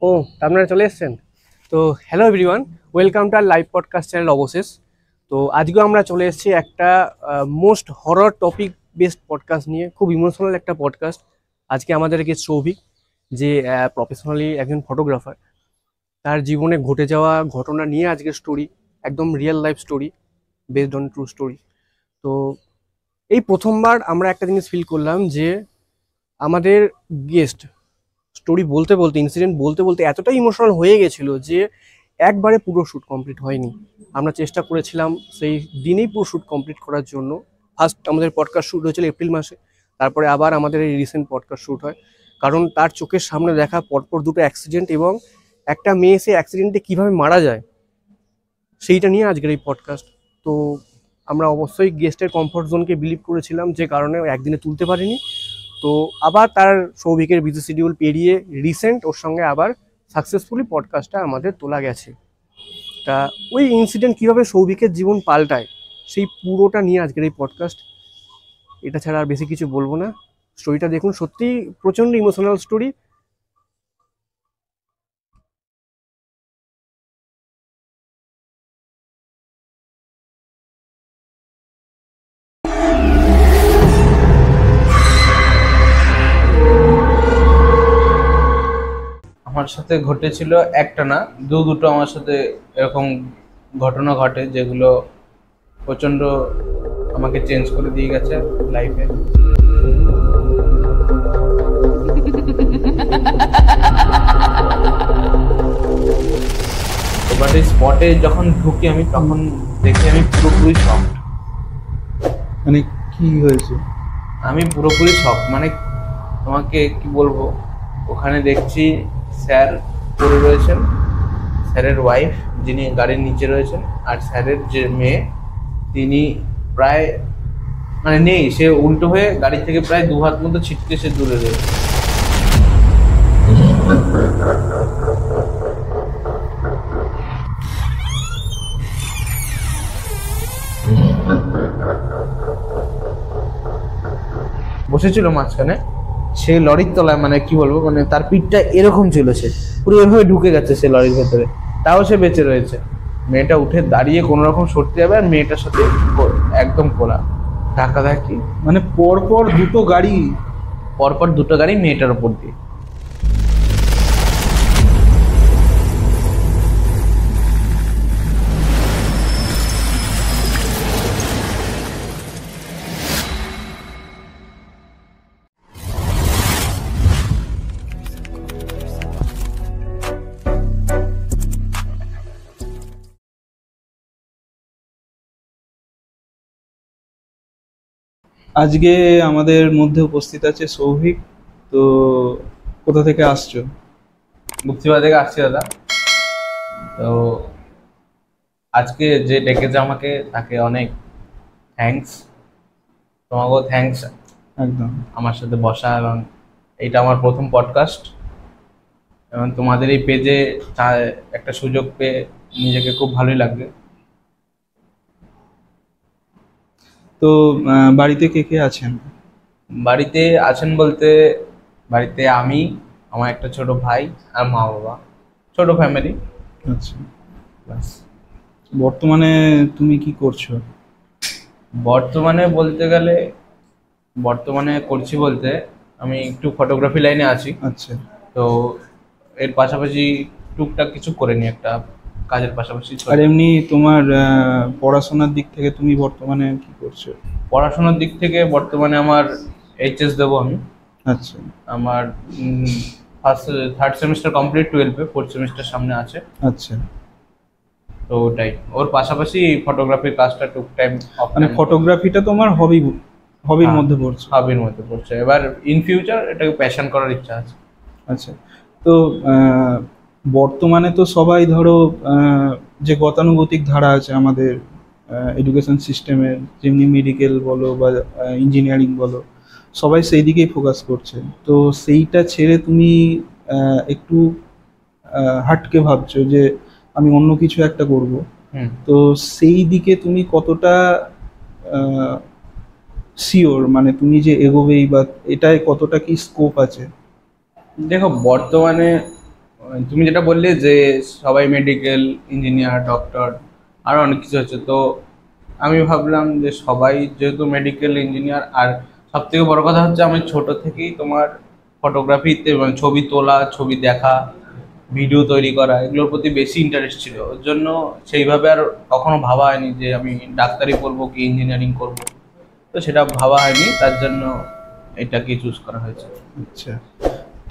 ও, আপনারা চলে এসেছেন। তো hello everyone, welcome to our live podcast channel অবশেষ। তো আজকেও আমরা চলে এসেছি একটা most horror topic based podcast নিয়ে, খুব ইমোশনাল একটা পডকাস্ট। আজকে আমাদের গেস্ট সৌভিক, যে প্রফেশনালি একজন ফটোগ্রাফার। তার জীবনে ঘটে যাওয়া ঘটনা নিয়ে আজকের স্টোরি, একদম real life story based own true story. তো এই প্রথমবার আমরা একটা জিনিস ফিল করলাম যে আমাদের গেস্ট স্টোরি বলতে বলতে, ইনসিডেন্ট বলতে বলতে এতটাই ইমোশনাল হয়ে গেছিল যে একবারে পুরো শ্যুট কমপ্লিট হয়নি। আমরা চেষ্টা করেছিলাম সেই দিনেই পুরো শ্যুট কমপ্লিট করার জন্য। ফার্স্ট আমাদের পডকাস্ট শ্যুট হয়েছিল এপ্রিল মাসে, তারপরে আবার আমাদের এই রিসেন্ট পডকাস্ট শ্যুট হয়। কারণ তার চোখের সামনে দেখা পরপর দুটো অ্যাক্সিডেন্ট এবং একটা মেয়ে সে অ্যাক্সিডেন্টে কীভাবে মারা যায় সেইটা নিয়ে আজকের এই পডকাস্ট। তো আমরা অবশ্যই গেস্টের কমফর্ট জোনকে বিলিভ করেছিলাম, যে কারণে একদিনে তুলতে পারিনি। তো আবার তার সৌভিকের বিজি শিডিউল পেরিয়ে রিসেন্ট ওর সঙ্গে আবার সাকসেসফুলি পডকাস্টটা আমাদের তোলা গেছে। তা ওই ইনসিডেন্ট কীভাবে সৌভিকের জীবন পাল্টায় সেই পুরোটা নিয়ে আজকের এই পডকাস্ট। এটা ছাড়া আর বেশি কিছু বলবো না। স্টোরিটা দেখুন, সত্যিই প্রচণ্ড ইমোশনাল স্টোরি। আমার সাথে ঘটেছিল একটা না, দুটো আমার সাথে এরকম ঘটনা ঘটে যেগুলো প্রচণ্ড আমাকে চেঞ্জ করে দিয়ে গেছে লাইফে। এবার এই স্পটে যখন ঢুকি আমি, তখন দেখি আমি পুরোপুরি শক। মানে কি হয়েছে? আমি পুরোপুরি শক, মানে তোমাকে কি বলবো। ওখানে দেখছি স্যার পড়ে রয়েছেন, স্যারের ওয়াইফ যিনি গাড়ির নিচে রয়েছেন, আর স্যারের যে মেয়ে তিনি প্রায় মানে নেই, সে উল্টো হয়ে গাড়ি থেকে প্রায় 2 হাত মতো ছিটকে সে দূরে রয়েছে। বসেছিল মাঝখানে, সে লরির তলায়, মানে কি বলবো, মানে তার পিঠটা এরকম ছিল, সে পুরো এভাবে ঢুকে গেছে সে লরির ভেতরে, তাও সে বেঁচে রয়েছে। মেয়েটা উঠে দাঁড়িয়ে কোনো রকম সরতে যাবে, আর মেয়েটার সাথে একদম কোলা ধাক্কাধাক্কি। মানে পরপর দুটো গাড়ি? পরপর দুটো গাড়ি মেয়েটার উপর দিয়ে। আজকে আমাদের মধ্যে উপস্থিত আছে সৌভিক। তো কোথা থেকে আসছো? মুক্তিবাদ থেকে আসছি দাদা। তো আজকে যে ডেকেছে আমাকে, তাকে অনেক থ্যাঙ্কস। তোমাকেও থ্যাঙ্কস একদম। আমার সাথে বসা, এবং এইটা আমার প্রথম পডকাস্ট, এবং তোমাদের এই পেজে একটা সুযোগ পেয়ে নিজেকে খুব ভালোই লাগবে। তো বাড়িতে কে কে আছেন? বাড়িতে আছেন বলতে, বাড়িতে আমি, আমার একটা ছোট ভাই আর মা বাবা, ছোট ফ্যামিলি। আচ্ছা, ব্যাস। বর্তমানে তুমি কি করছো? বর্তমানে বলতে গেলে, বর্তমানে করছি বলতে আমি একটু ফটোগ্রাফি লাইনে আছি। আচ্ছা। তো এর পাশাপাশি টুকটাক কিছু করে নি, একটা কাজের পাশাপাশি। আর এমনি তোমার পড়াশোনার দিক থেকে তুমি বর্তমানে কি করছো? পড়াশোনার দিক থেকে বর্তমানে আমার এইচএস দেবো আমি। আচ্ছা। আমার থার্ড সেমিস্টার কমপ্লিট, 12-এ 4th সেমিস্টার সামনে আছে। আচ্ছা। তো ওটাই, ওর পাশাপাশি ফটোগ্রাফির কাজটা টুক টাইম। মানে ফটোগ্রাফিটা তোমার হবির মধ্যে পড়ছে? হবির মধ্যে পড়ছে। এবার ইন ফিউচার এটাকে প্যাশন করার ইচ্ছা আছে। আচ্ছা। তো বর্তমানে তো সবাই ধরো যে গতানুগতিক ধারা আছে আমাদের এডুকেশন সিস্টেমের, যেমনি মেডিকেল বলো বা ইঞ্জিনিয়ারিং বলো, সবাই সেই দিকেই ফোকাস করছে। তো সেইটা ছেড়ে তুমি একটু হাটকে ভাবছো যে আমি অন্য কিছু একটা করব। তো সেই দিকে তুমি কতটা শিওর, মানে তুমি যে এগোবেই, বা এটায় কতটা কি স্কোপ আছে? দেখো, বর্তমানে তুমি যেটা বললে যে সবাই মেডিকেল ইঞ্জিনিয়ার ডক্টর আরো অনেক কিছু আছে, তো আমি ভাবলাম যে সবাই যেহেতু মেডিকেল ইঞ্জিনিয়ার, আর সব থেকে বড় কথা হচ্ছে আমি ছোট থেকেই তোমার ফটোগ্রাফিতে মানে ছবি তোলা, ছবি দেখা, ভিডিও তৈরি করা এগুলোর প্রতি বেশি ইন্টারেস্ট ছিল। ওর জন্য সেইভাবে আর কখনো ভাবা হয়নি যে আমি ডাক্তারি করবো কি ইঞ্জিনিয়ারিং করব, তো সেটা ভাবা হয়নি, তার জন্য এটাকে চুজ করা হয়েছে। আচ্ছা,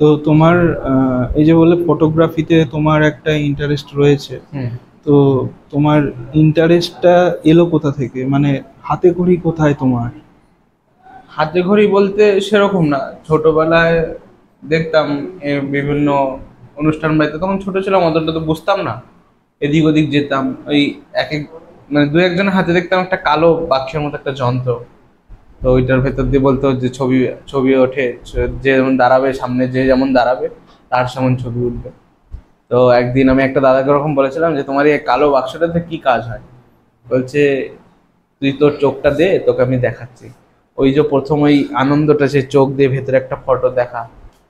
তো তোমার এই যে বলে ফটোগ্রাফিতে তোমার একটা ইন্টারেস্ট রয়েছে, তো তোমার ইন্টারেস্টটা এলো কোথা থেকে, মানে হাতে খড়ি কোথায় তোমার? হাতে ঘড়ি বলতে সেরকম না, ছোটবেলায় দেখতাম বিভিন্ন অনুষ্ঠান বাড়িতে, তখন ছোট ছিলাম অতটা তো বুঝতাম না, এদিক ওদিক যেতাম, ওই এক এক মানে দু একজনের হাতে দেখতাম একটা কালো বাক্সের মতো একটা যন্ত্র, তো ওইটার ভেতর দিয়ে বলতো যে ছবি ছবি ওঠে, যে যেমন দাঁড়াবে সামনে, যে যেমন দাঁড়াবে তার সেমন ছবি উঠবে। তো একদিন আমি একটা দাদাকে ওরকম বলেছিলাম যে তোমার এই কালো বাক্সটাতে কি কাজ হয়, বলছে তুই তোর চোখটা দে, তোকে আমি দেখাচ্ছি। ওই যে প্রথম ওই আনন্দটা, সে চোখ দিয়ে ভেতরে একটা ফটো দেখা,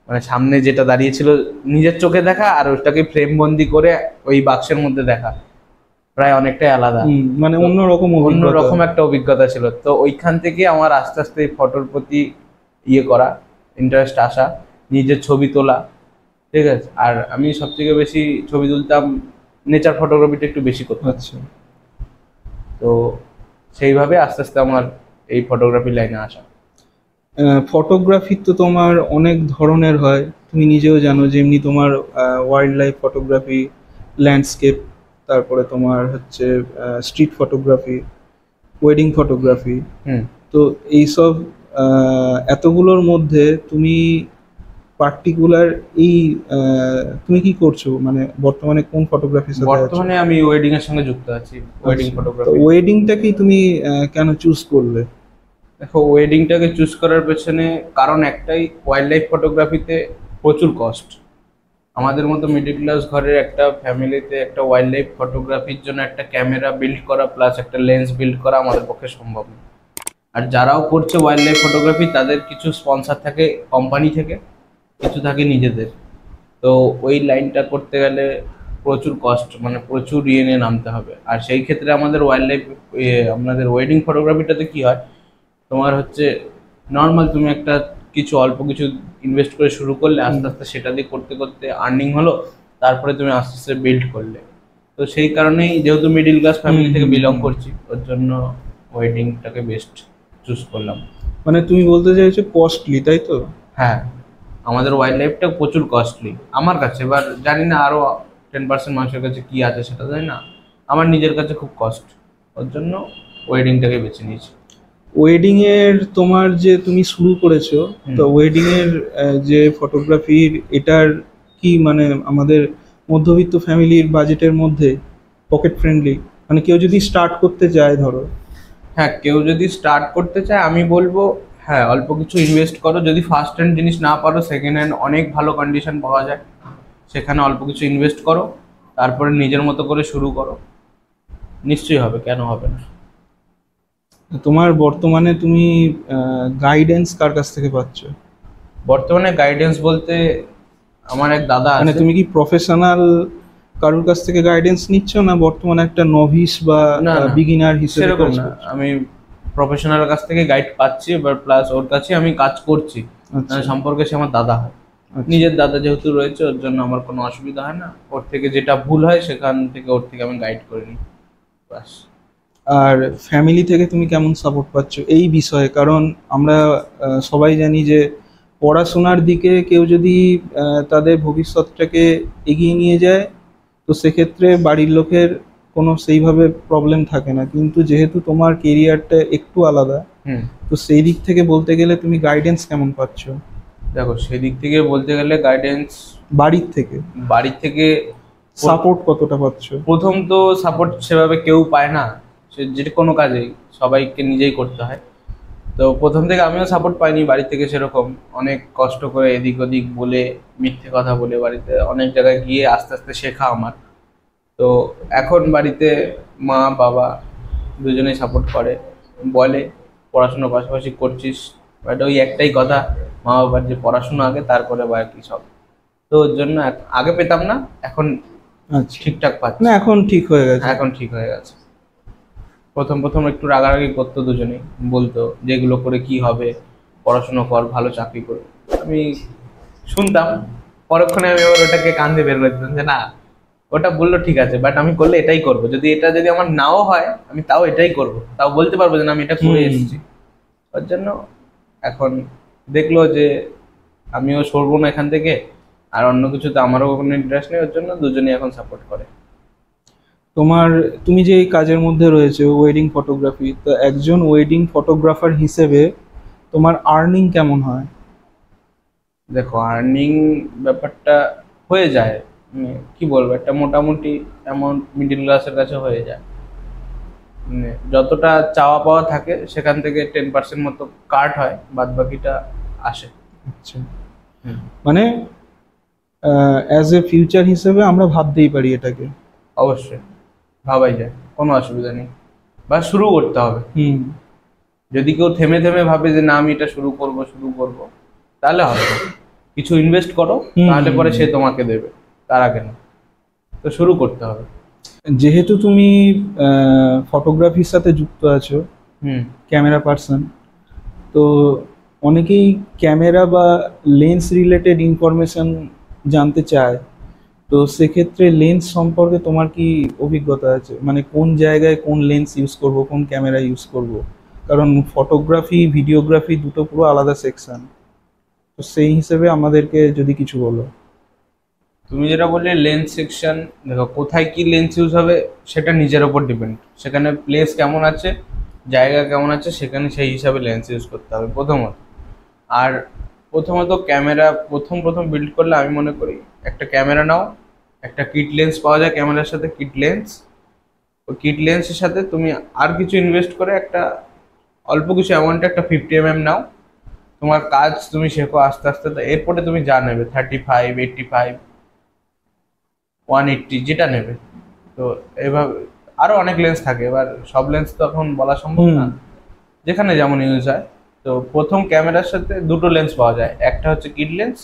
মানে সামনে যেটা দাঁড়িয়েছিল নিজের চোখে দেখা, আর ওটাকে ফ্রেম বন্দি করে ওই বাক্সের মধ্যে দেখা, প্রায় অনেকটাই আলাদা, মানে অন্যরকম একটা অভিজ্ঞতা ছিল। তো ওইখান থেকে আমার আস্তে আস্তে এই ফটোর প্রতি ইয়ে করা, ইন্টারেস্ট আসা, নিজের ছবি তোলা, ঠিক আছে। আর আমি সবথেকে বেশি ছবি তুলতাম, নেচার ফটোগ্রাফিটা একটু বেশি করতাম। আচ্ছা, তো সেইভাবে আস্তে আস্তে আমার এই ফটোগ্রাফি লাইনে আসা। ফটোগ্রাফি তো তোমার অনেক ধরনের হয়, তুমি নিজেও জানো, যেমনি তোমার ওয়াইল্ড লাইফ ফটোগ্রাফি, ল্যান্ডস্কেপ, তারপরে তোমার হচ্ছে স্ট্রিট ফটোগ্রাফি, ওয়েডিং ফটোগ্রাফি। তো এইসব এতগুলোর মধ্যে তুমি পার্টিকুলার এই তুমি কি করছো, মানে বর্তমানে কোন ফটোগ্রাফির সাথে আছো? বর্তমানে আমি ওয়েডিং এর সঙ্গে যুক্ত আছি, ওয়েডিং ফটোগ্রাফি। তো ওয়েডিংটাকেই তুমি কেন চুজ করলে? দেখো, ওয়েডিংটাকে চুজ করার পেছনে কারণ একটাই, ওয়াইল্ড লাইফ ফটোগ্রাফিতে প্রচুর কস্ট। আমাদের মতো মিডল ক্লাস ঘরের একটা ফ্যামিলিতে একটা ওয়াইল্ড লাইফ ফটোগ্রাফির জন্য একটা ক্যামেরা বিল্ড করা প্লাস একটা লেন্স বিল্ড করা আমাদের পক্ষে সম্ভব না। আর যারাও করছে ওয়াইল্ড লাইফ ফটোগ্রাফি, তাদের কিছু স্পন্সর থাকে কোম্পানি থেকে, কিছু থাকে নিজেদের। তো ওই লাইনটা করতে গেলে প্রচুর কষ্ট, মানে প্রচুর ইয়ে নিয়ে নামতে হবে। আর সেই ক্ষেত্রে আমাদের ওয়াইল্ড লাইফ আপনাদের ওয়েডিং ফটোগ্রাফিটাতে কি হয়, তোমার হচ্ছে নর্মাল তুমি একটা কিছু অল্প কিছু ইনভেস্ট করে শুরু করলে, আস্তে আস্তে সেটা দিয়ে করতে করতে আর্নিং হলো, তারপরে তুমি আস্তে আস্তে বিল্ড করলে। তো সেই কারণেই যেহেতু মিডিল ক্লাস ফ্যামিলি থেকে বিলং করছি, ওর জন্য ওয়েডিংটাকে বেস্ট চুজ করলাম। মানে তুমি বলতে চাইছো কস্টলি, তাই তো? হ্যাঁ, আমাদের ওয়াইল্ড লাইফটা প্রচুর কস্টলি আমার কাছে। এবার জানি না আরো 10% মানুষের কাছে কি আছে সেটা জানি না, আমার নিজের কাছে খুব কস্ট, ওর জন্য ওয়েডিংটাকে বেছে নিয়েছি। ওয়েডিং এর তোমার যে তুমি শুরু করেছো, তো ওয়েডিং এর যে ফটোগ্রাফির, এটার কি মানে আমাদের মধ্যবিত্ত ফ্যামিলির বাজেটের মধ্যে পকেট ফ্রেন্ডলি, মানে কেউ যদি স্টার্ট করতে চায় ধরো? হ্যাঁ, কেউ যদি স্টার্ট করতে চায় আমি বলবো হ্যাঁ অল্প কিছু ইনভেস্ট করো। যদি ফার্স্ট হ্যান্ড জিনিস না পারো, সেকেন্ড হ্যান্ড অনেক ভালো কন্ডিশন পাওয়া যায়, সেখানে অল্প কিছু ইনভেস্ট করো, তারপরে নিজের মতো করে শুরু করো, নিশ্চয়ই হবে, কেন হবে না। তোমার বর্তমানে তুমি গাইডেন্স কার কাছ থেকে পাচ্ছ? বর্তমানে গাইডেন্স বলতে আমার এক দাদা মানে আছে। তুমি কি প্রফেশনাল কারোর কাছ থেকে গাইডেন্স নিচ্ছ, না বর্তমানে একটা নভিস বা বিগিনার হিসেবে? সেরকম না, আমি প্রফেশনাল কাছ থেকে গাইড পাচ্ছি, এবার প্লাস ওর কাছে আমি কাজ করছি, সম্পর্কে সে আমার দাদা হয়। নিজের দাদা যেহেতু রয়েছে, ওর জন্য আমার কোনো অসুবিধা হয় না, ওর থেকে যেটা ভুল হয় সেখান থেকে ওর থেকে আমি গাইড করে নিই, বাস। আর ফ্যামিলি থেকে তুমি কেমন সাপোর্ট পাচ্ছ এই বিষয়ে? কারণ আমরা সবাই জানি যে পড়াশোনার দিকে কেউ যদি তাদের ভবিষ্যৎটাকে এগিয়ে নিয়ে যায়, তো সেক্ষেত্রে বাড়ির লোকের কোনো সেইভাবে প্রবলেম থাকে না, কিন্তু যেহেতু তোমার কেরিয়ারটা একটু আলাদা, তো সেই দিক থেকে বলতে গেলে তুমি গাইডেন্স কেমন পাচ্ছ? দেখো, সেদিক থেকে বলতে গেলে গাইডেন্স বাড়ির থেকে সাপোর্ট কতটা পাচ্ছ? প্রথম তো সাপোর্ট সেভাবে কেউ পায় না, সে যে কোনো কাজেই সবাইকে নিজেই করতে হয়। তো প্রথম থেকে আমিও সাপোর্ট পাইনি বাড়ি থেকে সেরকম, অনেক কষ্ট করে এদিক ওদিক বলে, মিথ্যে কথা বলে, বাড়িতে অনেক জায়গায় গিয়ে আস্তে আস্তে শেখা আমার। তো এখন বাড়িতে মা বাবা দুজনেই সাপোর্ট করে, বলে পড়াশোনার পাশাপাশি করছিস, বাট ওই একটাই কথা, মা বাবার যে পড়াশোনা আগে, তারপরে বাকি সব। তো ওর জন্য আগে পেতাম না, এখন আচ্ছা, ঠিকঠাক পাচ্ছি। না এখন ঠিক হয়ে গেছে। এখন ঠিক হয়ে গেছে। প্রথম প্রথম একটু রাগারাগি করতো দুজনেই, বলতো যেগুলো করে কি হবে, পড়াশোনা কর, ভালো চাকরি করে। আমি শুনতাম, পরক্ষণে আমি আবার ওটাকে কান্দে বের করে দিতাম যে না, ওটা বললো ঠিক আছে, বাট আমি করলে এটাই করব, যদি আমার নাও হয় আমি তাও এটাই করব, তাও বলতে পারবো যে না আমি এটা করে এসেছি। ওর জন্য এখন দেখলো যে আমিও সরবো না এখান থেকে, আর অন্য কিছুতে আমারও কোনো ইন্টারেস্ট নেই, ওর জন্য দুজনেই এখন সাপোর্ট করে। তুমি যে এই কাজের মধ্যে রয়েছে ওয়েডিং ফটোগ্রাফি, তো একজন ওয়েডিং ফটোগ্রাফার হিসেবে তোমার আর্নিং কেমন হয়? দেখো, আর্নিং ব্যাপারটা হয়ে যায়, কি বলবো, একটা মোটামুটি অ্যামাউন্ট মিডিল ক্লাসের কাছে হয়ে যায়। যতটা চাওয়া পাওয়া থাকে সেখান থেকে 10% মতো কাট হয়, বাদ বাকিটা আসে। আচ্ছা, মানে অ্যাজ এ ফিউচার হিসেবে আমরা ভাবতেই পারি এটাকে? অবশ্যই ভাবাই যায়, কোনো অসুবিধা নেই, বা শুরু করতে হবে। যদি কেউ থেমে থেমে ভাবে যে না আমি এটা শুরু করব, তাহলে হবে না। কিছু ইনভেস্ট করো, তাহলে পরে সে তোমাকে দেবে, তার আগে না। তো শুরু করতে হবে। যেহেতু তুমি ফটোগ্রাফির সাথে যুক্ত আছো, ক্যামেরা পার্সন, তো অনেকেই ক্যামেরা বা লেন্স রিলেটেড ইনফরমেশন জানতে চায়। তো সেক্ষেত্রে লেন্স সম্পর্কে তোমার কি অভিজ্ঞতা আছে? মানে কোন জায়গায় কোন লেন্স ইউজ করব, কোন ক্যামেরা ইউজ করব? কারণ ফটোগ্রাফি ভিডিওগ্রাফি দুটো পুরো আলাদা সেকশন, তো সেই হিসেবে আমাদেরকে যদি কিছু বলো। তুমি যেটা বললে লেন্স সেকশন, দেখো কোথায় কি লেন্স ইউজ হবে সেটা নিজের ওপর ডিপেন্ড, সেখানে প্লেস কেমন আছে, জায়গা কেমন আছে, সেখানে সেই হিসাবে লেন্স ইউজ করতে হবে প্রথমত। আর প্রথমত ক্যামেরা প্রথম বিল্ড করলে আমি মনে করি একটা ক্যামেরা নাও, একটা কিট লেন্স পাওয়া যায় ক্যামেরার সাথে, কিট লেন্স। ওই কিট লেন্সের সাথে তুমি আর কিছু ইনভেস্ট করে একটা অল্প কিছু অ্যামাউন্টে একটা 50mm নাও, তোমার কাজ তুমি শেখো আস্তে আস্তে, এরপরে তুমি যা নেবে 35, 85, 180 যেটা নেবে। তো এভাবে আরো অনেক লেন্স থাকে, এবার সব লেন্স তো এখন বলা সম্ভব না, যেখানে যেমন ইউজ হয়। তো প্রথম ক্যামেরার সাথে দুটো লেন্স পাওয়া যায়, একটা হচ্ছে কিট লেন্স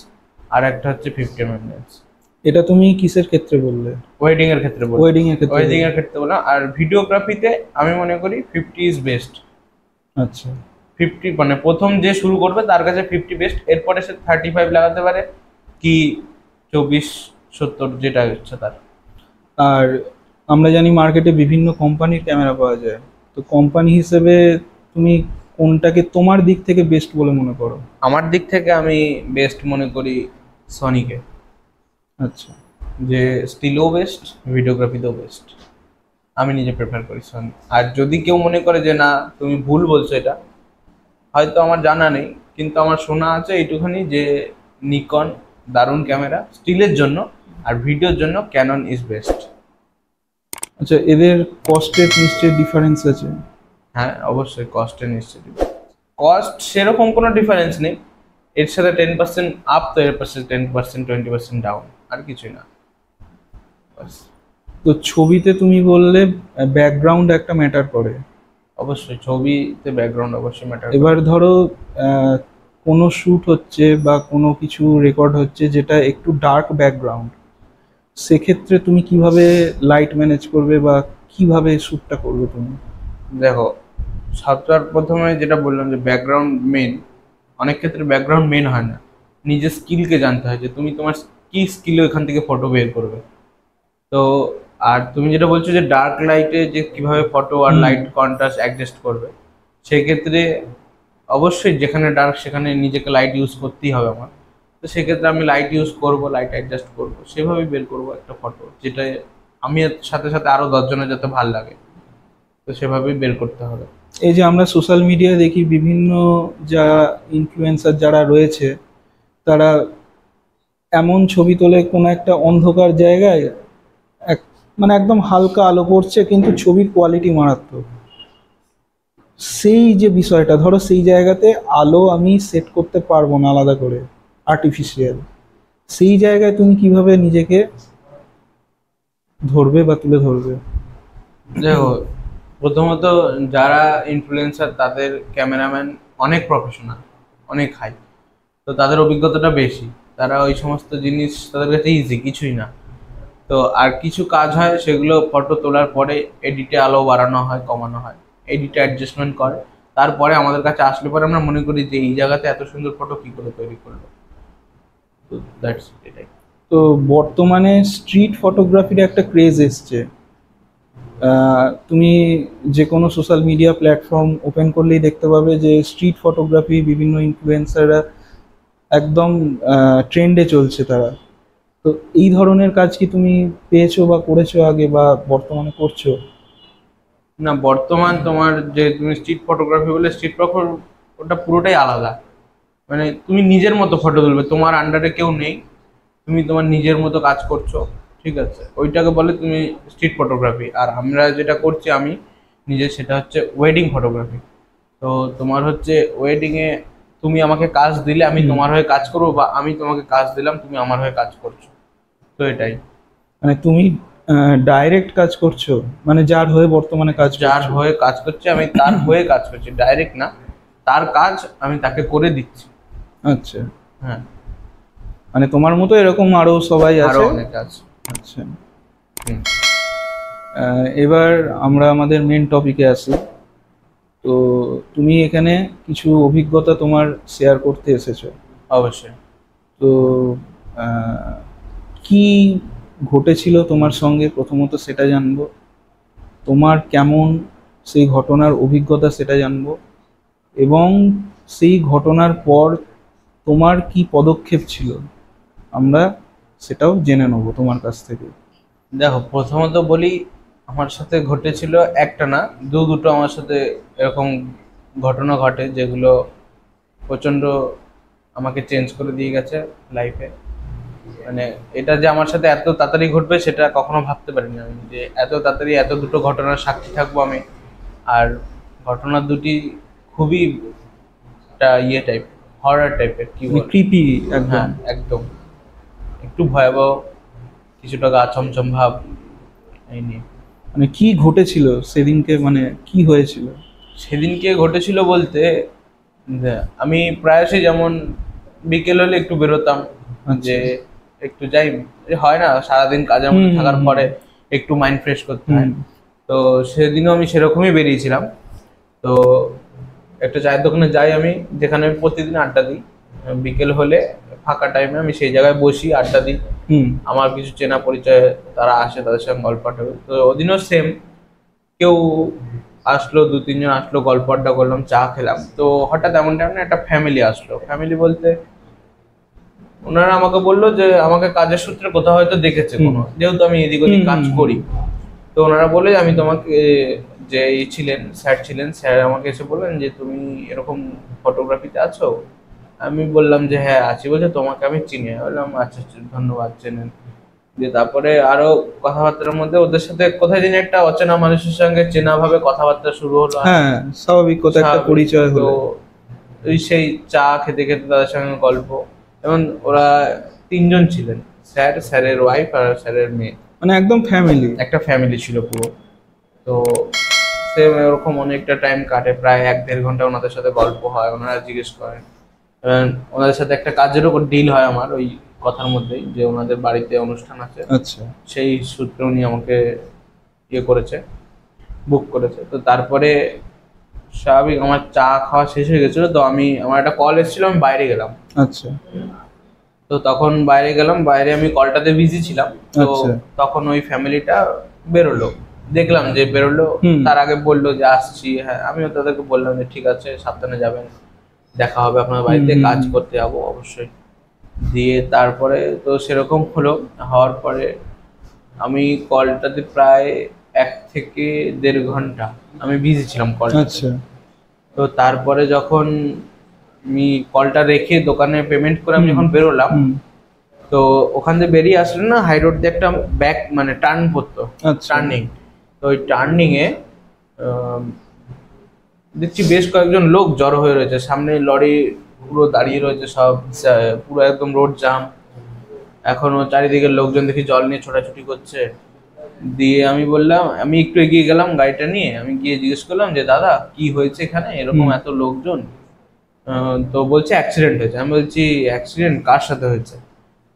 আর একটা হচ্ছে 50mm লেন্স। এটা তুমি কিসের ক্ষেত্রে বললে? ওয়েডিং এর ক্ষেত্রে বললাম। ওয়েডিং এর ক্ষেত্রে বললাম। আর ভিডিওগ্রাফিতে আমি মনে করি 50 ইজ বেস্ট। আচ্ছা, 50 মানে প্রথম যে শুরু করবে তার কাছে 50 বেস্ট, এরপরে সে 35 লাগাতে পারে কি 24, 70 যেটা ইচ্ছা তার। আর আমরা জানি মার্কেটে বিভিন্ন কোম্পানির ক্যামেরা পাওয়া যায়, তো কোম্পানি হিসেবে তুমি কোনটাকে তোমার দিক থেকে বেস্ট বলে মনে করো? আমার দিক থেকে আমি বেস্ট মনে করি সনিকে। আচ্ছা, যে স্টিলও বেস্ট, ভিডিওগ্রাফিতেও বেস্ট, আমি নিজে প্রেফার করি সনি। আর যদি কেউ মনে করে যে না তুমি ভুল বলছো, এটা হয়তো আমার জানা নেই, কিন্তু আমার শোনা আছে এইটুখানি যে নিকন দারুণ ক্যামেরা স্টিলের জন্য, আর ভিডিওর জন্য ক্যানন ইজ বেস্ট। আচ্ছা, এদের কস্টের নিশ্চয়ই ডিফারেন্স আছে? হ্যাঁ অবশ্যই, কস্টের নিশ্চয়ই কস্ট সেরকম কোনো ডিফারেন্স নেই, এর সাথে 10% আপ, তো এর পাশে 10%, 20% ডাউন, আর কিছুই না। তো ছবিতে তুমি বললে ব্যাকগ্রাউন্ড একটা ম্যাটার করে। অবশ্যই ছবিতে ব্যাকগ্রাউন্ড অবশ্যই ম্যাটার। এবার ধরো কোনো শ্যুট হচ্ছে বা কোনো কিছু রেকর্ড হচ্ছে যেটা একটু ডার্ক ব্যাকগ্রাউন্ড, সেক্ষেত্রে তুমি কিভাবে লাইট ম্যানেজ করবে বা কিভাবে শ্যুটটা করবে তুমি? দেখো, সবটার প্রথমে যেটা বললাম যে ব্যাকগ্রাউন্ড মেন, অনেক ক্ষেত্রে ব্যাকগ্রাউন্ড মেন হয় না, নিজের স্কিলকে জানতে হয় যে তুমি তোমার কি স্কিলে এখান থেকে ফটো বের করবে। তো আর তুমি যেটা বলছো যে ডার্ক লাইটে যে কিভাবে ফটো আর লাইট কন্ট্রাস্ট অ্যাডজাস্ট করবে, সেক্ষেত্রে অবশ্যই যেখানে ডার্ক সেখানে নিজেকে লাইট ইউজ করতেই হবে আমার। তো সেক্ষেত্রে আমি লাইট ইউজ করব, লাইট অ্যাডজাস্ট করব, সেভাবেই বের করব একটা ফটো, যেটা আমি সাথে সাথে আরো 10 জনের যাতে ভালো লাগে, তো সেভাবেই বের করতে হবে। এই যে আমরা সোশ্যাল মিডিয়ায় দেখি বিভিন্ন যারা ইনফ্লুয়েন্সার যারা রয়েছে, তারা এমন ছবি তোলে কোনো একটা অন্ধকার জায়গায়, মানে একদম হালকা আলো পড়ছে কিন্তু ছবির কোয়ালিটি মারাত্মক। সেই যে বিষয়টা, ধরো সেই জায়গাতে আলো আমি সেট করতে পারবো না আলাদা করে, আর্টিফিশিয়াল, সেই জায়গায় তুমি কিভাবে নিজেকে ধরবে বা তুলে ধরবে? দেখো, প্রথমত যারা ইনফ্লুয়েন্সার তাদের ক্যামেরাম্যান অনেক প্রফেশনাল, অনেক হাই, তো তাদের অভিজ্ঞতাটা বেশি। তারা ওই সমস্ত জিনিস তাদের কাছে ইজি, কিছুই না। তো আর কিছু কাজ হয় সেগুলো ফটো তোলার পরে এডিটে আলো বাড়ানো হয়, কমানো হয়, এডিটে অ্যাডজাস্টমেন্ট করে, তারপরে আমাদের কাছে আসলে পরে আমরা মনে করি যে এই জায়গাতে এত সুন্দর ফটো কি করে তৈরি করলো। তো দ্যাটস এটাই। তো বর্তমানে স্ট্রিট ফটোগ্রাফির একটা ক্রেজ এসছে। তুমি যে কোনো সোশ্যাল মিডিয়া প্ল্যাটফর্ম ওপেন করলেই দেখতে পাবে যে স্ট্রিট ফটোগ্রাফি বিভিন্ন ইনফ্লুয়েন্সাররা একদম ট্রেন্ডে চলছে তারা। তো এই ধরনের কাজ কি তুমি পেয়েছো বা করেছো আগে বা বর্তমানে করছো? না, বর্তমান তোমার যে তুমি স্ট্রিট ফটোগ্রাফি বলে, স্ট্রিট ফটোগ্রাফি ওটা পুরোটাই আলাদা। মানে তুমি নিজের মতো ফটো তুলবে, তোমার আন্ডারে কেউ নেই, তুমি তোমার নিজের মতো কাজ করছো, ঠিক আছে, ওইটাকে বলে তুমি স্ট্রিট ফটোগ্রাফি। আর আমরা যেটা করছি আমি নিজে, সেটা হচ্ছে ওয়েডিং ফটোগ্রাফি। তো তোমার হচ্ছে ওয়েডিংয়ে তুমি আমাকে কাজ দিলে আমি তোমার হয়ে কাজ করবো, বা আমি তোমাকে কাজ দিলাম তুমি আমার হয়ে কাজ করছো। তো এটাই, মানে তুমি ডাইরেক্ট কাজ করছো, মানে যার হয়ে বর্তমানে কাজ যার করছো? হয়ে কাজ করছে আমি তার হয়ে কাজ করছি, ডাইরেক্ট না, তার কাজ আমি তাকে করে দিচ্ছি। আচ্ছা, হ্যাঁ, মানে তোমার মতো এরকম আরো সবাই আরো আছে? অনেক আছে। আচ্ছা, হুম। এবার আমরা আমাদের মেন টপিকে আসি। তো তুমি এখানে কিছু অভিজ্ঞতা তোমার শেয়ার করতে এসেছো। অবশ্যই। তো কি ঘটেছিল তোমার সঙ্গে প্রথমত সেটা জানবো, তোমার কেমন সেই ঘটনার অভিজ্ঞতা সেটা জানবো, এবং সেই ঘটনার পর তোমার কি পদক্ষেপ ছিল আমরা সেটাও জেনে নেবো তোমার কাছ থেকে। দেখো, প্রথমত বলি, আমার সাথে ঘটেছিল একটা না, দুটো আমার সাথে এরকম ঘটনা ঘটে যেগুলো প্রচণ্ড আমাকে চেঞ্জ করে দিয়ে গেছে লাইফে। মানে এটা যে আমার সাথে এত তাড়াতাড়ি ঘটবে সেটা কখনো ভাবতে পারিনি আমি, যে এত তাড়াতাড়ি এত দুটো ঘটনার সাক্ষী থাকবো আমি। আর ঘটনা দুটি খুবই একটা ইয়ে টাইপ, হরর টাইপের, কি বল, ক্রিপি একদম। হ্যাঁ একদম, একটু ভয়াবহ, কিছুটা গা ছমছম ভাব, এই নিয়ে। মানে কি ঘটেছিল সেদিনকে, মানে কি হয়েছিল? সেদিনকে ঘটেছিল বলতে, আমি প্রায়শই যেমন বিকেল হলে একটু বেরোতাম, যে একটু যাই, হয় না সারাদিন কাজের মধ্যে থাকার পরে একটু মাইন্ড ফ্রেশ করতে হয়। তো সেদিনও আমি সেরকমই বেরিয়েছিলাম। তো একটা চায়ের দোকানে যাই আমি, যেখানে আমি প্রতিদিন আড্ডা দিই। বিকেল হলে ফাঁকা টাইমে আমি সেই জায়গায় বসি, আড্ডা দিই। আমার কিছু চেনা পরিচয় তারা আসে, তাদের সঙ্গে গল্প আড্ডা করি। তো ওদিনও সেম, কেউ আসলো, 2-3 জন আসলো, গল্প আড্ডা করলাম, চা খেলাম। তো হঠাৎ এমন টাইমে একটা ফ্যামিলি আসলো। ফ্যামিলি বলতে ওনারা আমাকে বললো যে আমাকে কাজের সূত্রে কোথাও হয়তো দেখেছে কোনো, যেহেতু আমি এদিক ওদিক কাজ করি। তো ওনারা বলে আমি তোমাকে, যে ছিলেন স্যার ছিলেন, স্যার আমাকে এসে বললেন যে তুমি এরকম ফটোগ্রাফিতে আছো। আমি বললাম যে হ্যাঁ আছি। বলছে তোমাকে আমি চিনি। বললাম আচ্ছা ধন্যবাদ, চেনেন। দিয়ে তারপরে আরো কথাবার্তার মধ্যে ওদের সাথে কোথায় জানি একটা অচেনা মানুষের সঙ্গে চেনা ভাবে কথাবার্তা শুরু হলো। হ্যাঁ, স্বাভাবিক, কথা একটা পরিচয় হলো। ওই সেই চা খেতে খেতে তাদের সঙ্গে গল্প, এবং ওরা 3 জন ছিলেন, স্যার, স্যারের ওয়াইফ আর স্যারের মেয়ে, মানে একদম ফ্যামিলি, একটা ফ্যামিলি ছিল পুরো। তো সে ওরকম অনেকটা টাইম কাটে, প্রায় 1-1.5 ঘন্টা ওনাদের সাথে গল্প হয়। ওনারা জিজ্ঞেস করেন, ওনাদের সাথে একটা কাজেরও ডিল হয় আমার ওই কথার মধ্যেই, যে ওনাদের বাড়িতে অনুষ্ঠান আছে। আচ্ছা, সেই সূত্রে উনি আমাকে ইয়ে করেছে, বুক করেছে। তো তারপরে স্বাভাবিক আমার চা খাওয়া শেষ হয়ে গেছিল। তো আমার একটা কল এসেছিল, আমি বাইরে গেলাম। আচ্ছা, তো তখন বাইরে গেলাম, বাইরে আমি কলটাতে বিজি ছিলাম। তো তখন ওই ফ্যামিলিটা বেরোলো, দেখলাম যে বেরোলো। তার আগে বললো যে আসছি। হ্যাঁ, আমিও তাদেরকে বললাম যে ঠিক আছে, সাবধানে যাবেন, দেখা হবে আপনার বাড়িতে, কাজ করতে যাবো অবশ্যই। দিয়ে তারপরে তো সেরকম হলো। হওয়ার পরে আমি কলটাতে প্রায় 1 থেকে 1.5 ঘন্টা আমি বিজি ছিলাম কলটা। আচ্ছা। তো তারপরে যখন আমি কলটা রেখে দোকানে পেমেন্ট করে আমি যখন বেরোলাম, তো ওখান থেকে বেরিয়ে আসলে না, হাই রোড দিয়ে একটা ব্যাক মানে টার্ন পড়তো, টার্নিং। তো ওই টার্নিং এ দেখছি বেশ কয়েকজন লোক জড়ো হয়ে রয়েছে, সামনে লরি পুরো দাঁড়িয়ে রয়েছে, সব পুরো একদম রোড জাম। এখনো চারিদিকে লোকজন দেখি জল নিয়ে ছোটাছুটি করছে। দিয়ে আমি বললাম, আমি একটু এগিয়ে গেলাম গাড়িটা নিয়ে, আমি গিয়ে জিজ্ঞেস করলাম যে দাদা কি হয়েছে এখানে, এরকম এত লোকজন? তো বলছে অ্যাক্সিডেন্ট হয়েছে। আমি বলছি অ্যাক্সিডেন্ট কার সাথে হয়েছে?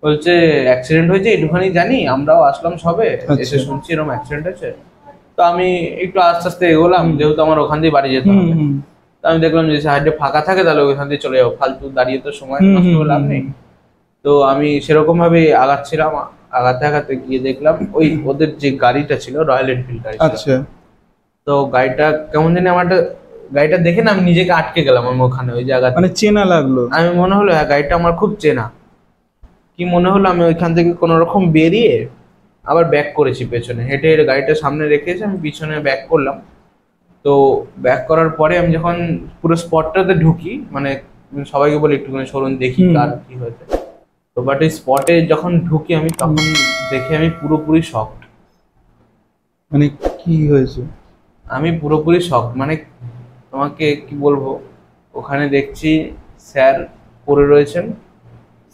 বলছে অ্যাক্সিডেন্ট হয়েছে একটুখানি জানি, আমরাও আসলাম সবে, আচ্ছা। এসে শুনছি এরকম অ্যাক্সিডেন্ট হয়েছে। তো আমি একটু আস্তে আস্তে এগোলাম, যেহেতু আমার ওখান দিয়ে বাড়ি যেতে হবে। তো আমি দেখলাম যে সাইডে ফাঁকা থাকে তাহলে ওইখান দিয়ে চলে যাবো, ফালতু দাঁড়িয়ে তো সময় নষ্ট করে লাভ নেই। তো আমি সেরকম ভাবে আগাচ্ছিলাম, আগাতে আগাতে গিয়ে দেখলাম ওই ওদের যে গাড়িটা ছিল রয়্যাল এনফিল্ড গাড়ি ছিল। আচ্ছা, তো গাড়িটা কেমন জানি আমার গাড়িটা দেখে না আমি নিজেকে আটকে গেলাম আমি ওখানে ওই জায়গাতে। মানে চেনা লাগলো? আমি মনে হলো হ্যাঁ গাড়িটা আমার খুব চেনা। কি মনে হলো আমি ওইখান থেকে কোনো রকম বেরিয়ে আবার ব্যাক করেছি পেছনে, হেঁটে হেঁটে গাড়িটা সামনে রেখেছি, আমি পিছনে ব্যাক করলাম। তো ব্যাক করার পরে আমি যখন পুরো স্পটটাতে ঢুকি, মানে সবাইকে বলি একটুখানি সরুন দেখি কার কি হয়েছে। তো বাট এই স্পটে যখন ঢুকি আমি তখন দেখে আমি পুরোপুরি শকড। মানে কি হয়েছে? আমি পুরোপুরি শকড, মানে তোমাকে কি বলবো, ওখানে দেখছি স্যার পড়ে রয়েছেন,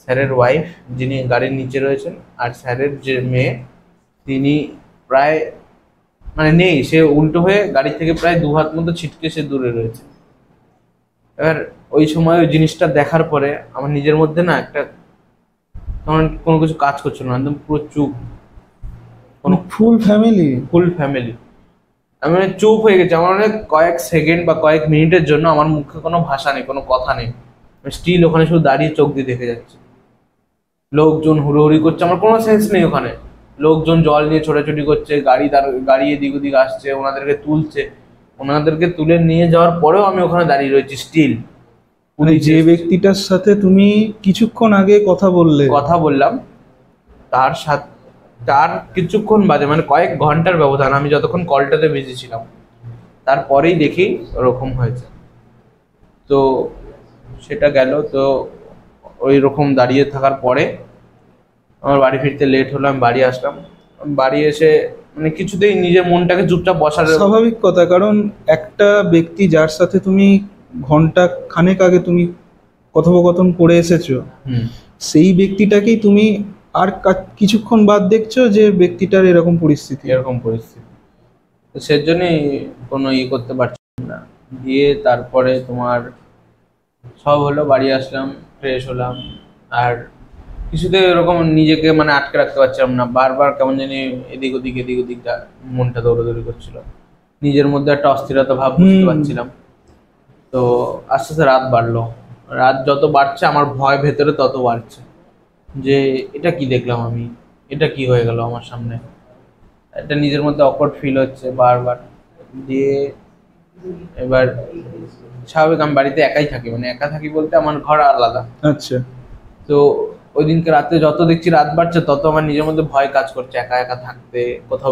স্যারের ওয়াইফ যিনি গাড়ির নিচে রয়েছেন, আর স্যারের যে মেয়ে তিনি প্রায় মানে নেই, সে উল্টো হয়ে গাড়ি থেকে প্রায় 2 হাত মতো ছিটকে সে দূরে রয়েছে। এবার ওই সময় ওই জিনিসটা দেখার পরে আমার নিজের মধ্যে না একটা তখন কোনো কিছু কাজ করছিল না, একদম পুরো চুপ। ফুল ফ্যামিলি আমি মানে চুপ হয়ে গেছি। আমার অনেক কয়েক সেকেন্ড বা কয়েক মিনিটের জন্য আমার মুখে কোনো ভাষা নেই, কোনো কথা নেই। স্টিল ওখানে শুধু দাঁড়িয়ে চোখ দিয়ে দেখে যাচ্ছে। লোকজন হুড়োহুড়ি করছে, আমার কোনো সেন্স নেই ওখানে। লোকজন জল নিয়ে ছোটাছুটি করছে, গাড়ি এদিক ওদিক আসছে, ওনাদেরকে তুলছে। ওনাদেরকে তুলে নিয়ে যাওয়ার পরেও আমি ওখানে দাঁড়িয়ে রয়েছি স্টিল। মানে যে ব্যক্তিটার সাথে তুমি কিছুক্ষণ আগে কথা বললাম তার কিছুক্ষণ বাদে, মানে কয়েক ঘন্টার ব্যবধান, আমি যতক্ষণ কলটাতে বিজি ছিলাম তারপরেই দেখি ওরকম হয়েছে। তো সেটা গেল। তো ওই রকম দাঁড়িয়ে থাকার পরে আমার বাড়ি ফিরতে লেট হলো, আমি বাড়ি আসলাম। বাড়ি এসে মানে কিছুতেই নিজের মনটাকে চুপচাপ বসার, স্বাভাবিক কথা, কারণ একটা ব্যক্তি যার সাথে তুমি ঘন্টা খানেক আগে তুমি কথোপকথন করে এসেছো, সেই ব্যক্তিটাকেই তুমি আর কিছুক্ষণ বাদ দেখছো যে ব্যক্তিটার এরকম পরিস্থিতি। তো সেজন্যই কোনো করতে পারছিলাম না। দিয়ে তারপরে তোমার সব হলো, বাড়ি আসলাম, ফ্রেশ হলাম, আর কিছুতে এরকম নিজেকে মানে আটকে রাখতে পারছিলাম না। বারবার কেমন জানি এদিক ওদিক মনটা দৌড়াদৌড়ি করছিল, নিজের মধ্যে একটা অস্থিরতা ভাব বুঝতে পারছিলাম। তো আস্তে আস্তে রাত বাড়লো, রাত যত বাড়ছে আমার ভয় ভেতরে তত বাড়ছে যে এটা কি দেখলাম আমি, এটা কি হয়ে গেল আমার সামনে। একটা নিজের মধ্যে অকওয়ার্ড ফিল হচ্ছে বারবার। দিয়ে এবার স্বাভাবিক আমি বাড়িতে একাই থাকি, মানে একা থাকি বলতে আমার ঘর আলাদা। আচ্ছা। তো ওই দিনকে রাতে যত দেখছি রাত বাড়ছে তত আমার নিজের মধ্যে ভয় কাজ করছে একা একা থাকতে, কোথাও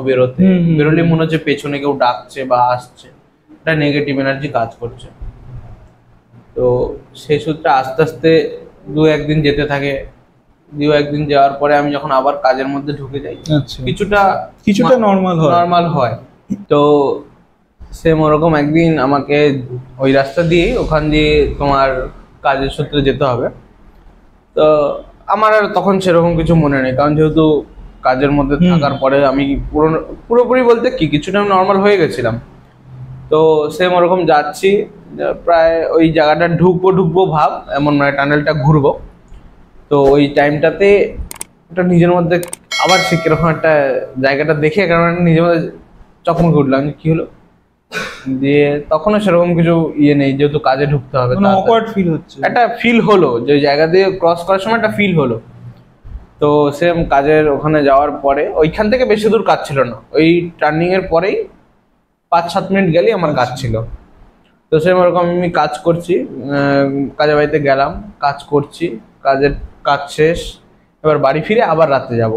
বেরোলে মনে হচ্ছে পেছনে কেউ ডাকছে বা আসছে, একটা নেগেটিভ এনার্জি কাজ করছে। তো সেই সূত্রে আস্তে আস্তে 2-1 দিন যেতে থাকে। 2-1 দিন যাওয়ার পরে আমি যখন আবার কাজের মধ্যে ঢুকে যাই, কিছুটা নর্মাল হয়। তো সেম ওরকম একদিন আমাকে ওই রাস্তা দিয়ে ওখান দিয়ে তোমার কাজের সূত্রে যেতে হবে। তো আমার আর তখন সেরকম কিছু মনে নেই, কারণ যেহেতু কাজের মধ্যে থাকার পরে আমি পুরোপুরি বলতে কি কিছুটা নর্মাল হয়ে গেছিলাম। তো সেম ওরকম যাচ্ছি, প্রায় ওই জায়গাটা ঢুকবো ভাব, এমন মানে টানেলটা ঘুরবো। তো ওই টাইমটাতে একটা নিজের মধ্যে আবার সে কিরকম একটা জায়গাটা দেখে কারণ নিজের মধ্যে চকমকে উঠলাম, কি হলো। দিয়ে তখনও সেরকম কিছু নেই, যেহেতু কাজে ঢুকতে হবে, একটা ফিল হলো যে জায়গা দিয়ে ক্রস করার সময় একটা ফিল হলো। তো সেম কাজের ওখানে যাওয়ার পরে ওইখান থেকে বেশি দূর কাজ ছিল না, ওই টার্নিং এর পরেই 5-7 মিনিট গেলেই আমার কাজ ছিল। তো সেম ওরকম আমি কাজ করছি, কাজের বাড়িতে গেলাম, কাজ করছি, কাজ শেষ, এবার বাড়ি ফিরে আবার রাতে যাব।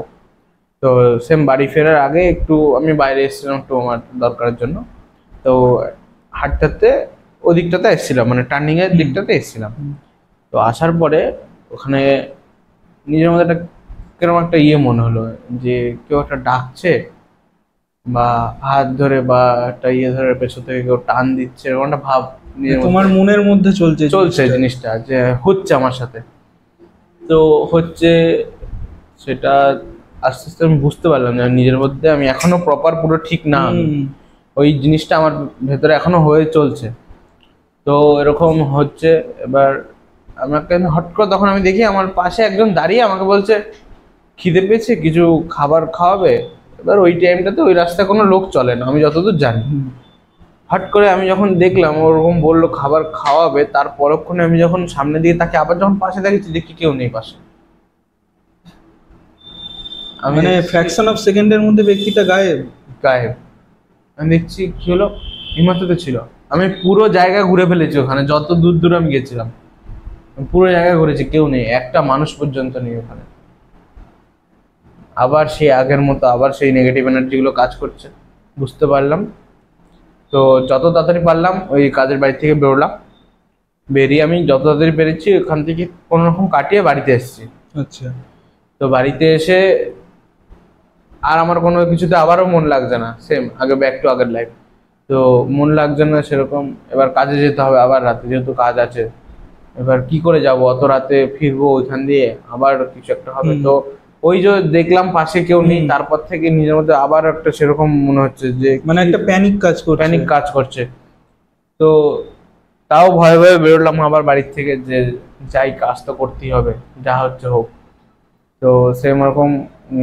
তো সেম বাড়ি ফেরার আগে একটু আমি বাইরে এসেছিলাম একটু আমার দরকারের জন্য। তো হাঁটতে ওদিকটাতে এসেছিলাম, মানে টার্নিং এর দিকটাতে এসেছিলাম। তো আসার পরে ওখানে নিজের মধ্যে একটা কিরকম একটা মনে হলো যে কেউ একটা ডাকছে বা হাত ধরে বা একটা ধরে পেছন থেকে কেউ টান দিচ্ছে, এরকম একটা ভাব তোমার মনের মধ্যে চলছে জিনিসটা যে হচ্ছে আমার সাথে। তো হচ্ছে সেটা আস্তে আস্তে আমি বুঝতে পারলাম যে নিজের মধ্যে আমি এখনো প্রপার পুরো ঠিক না, ওই জিনিসটা আমার ভেতরে এখনো হয়ে চলছে। তো এরকম হচ্ছে। এবার আমাকে হট করে তখন আমি দেখি আমার পাশে একজন দাঁড়িয়ে আমাকে বলছে খিদে পেয়েছে, কিছু খাবার খাওয়াবে। এবার ওই টাইমটাতে ওই রাস্তায় কোনো লোক চলে না আমি যতদূর জানি। হট করে আমি যখন দেখলাম ওরকম বললো খাবার খাওয়াবে, তার পরক্ষণে আমি যখন সামনে দিয়ে তাকে আবার যখন পাশে দেখেছি, দেখি কেউ নেই পাশে। মানে ফ্র্যাকশন অফ সেকেন্ডের মধ্যে ব্যক্তিটা গায়েব। আমি দেখছি কি হলো, হিমাচলে ছিল। আমি পুরো জায়গা ঘুরে ফেলেছি, ওখানে যত দূর দূর আমি গেছিলাম পুরো জায়গা ঘুরেছি, কেউ নেই, একটা মানুষ পর্যন্ত নেই ওখানে। আবার সেই আগের মতো আবার সেই নেগেটিভ এনার্জিগুলো কাজ করছে, বুঝতে পারলাম। তো যত তাড়াতাড়ি পারলাম ওই কাজের বাড়ি থেকে বেরোলাম। বেরিয়ে আমি যত তাড়াতাড়ি পেরেছি ওখান থেকে কোনো রকম কাটিয়ে বাড়িতে এসেছি। আচ্ছা। তো বাড়িতে এসে আর আমার কোনো কিছুতে আবারও মন লাগছে না, সেম আগে ব্যাক টু আগের লাইফ। তো মন লাগছে না সেরকম। এবার কাজে যেতে হবে আবার রাতে, যেহেতু কাজ আছে। এবার কি করে যাব, অত রাতে ফিরবো ওইখান দিয়ে, আবার কিছু একটা হবে। তো ওই যে দেখলাম পাশে কেউ নেই, তারপর থেকে নিজের মধ্যে আবার একটা সেরকম মনে হচ্ছে যে মানে একটা প্যানিক কাজ করছে। তো তাও ভয়ে ভয়ে বেরোলাম আবার বাড়ির থেকে, যে যাই, কাজ তো করতেই হবে, যা হচ্ছে হোক। তো সেম রকম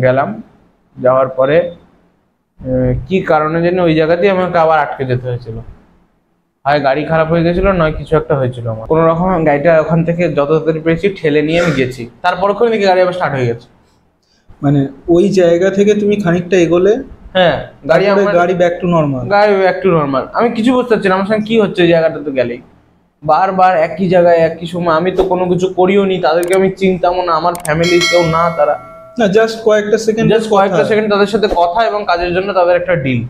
গেলাম। যাওয়ার পরে কি কারণে জানি ওই জায়গাতেই আমাকে আবার আটকে যেতে হয়েছিল। হয় গাড়ি খারাপ হয়ে গেছিল, নয় কিছু একটা হয়েছিল আমার। কোনো রকম গাড়িটা ওখান থেকে যত তাড়াতাড়ি পেরেছি ঠেলে নিয়ে আমি গেছি। তারপর ওখানে দেখি গাড়ি আবার স্টার্ট হয়ে গেছে। মানে ওই জায়গা থেকে তুমি খানিকটা এগোলে, হ্যাঁ, গাড়ি ব্যাক টু নর্মাল। আমি কিছু বুঝতে পারছি না আমার সঙ্গে কি হচ্ছে। জায়গাটাতে গেলেই বারবার একই জায়গায় একই সময়। আমি তো কোনো কিছু করিও নি, তাদেরকে আমি চিনতামও না, আমার ফ্যামিলির কেউ না তারা। না, জাস্ট কয়েকটা সেকেন্ড তাদের সাথে কথা এবং কাজের জন্য তাদের একটা ডিল,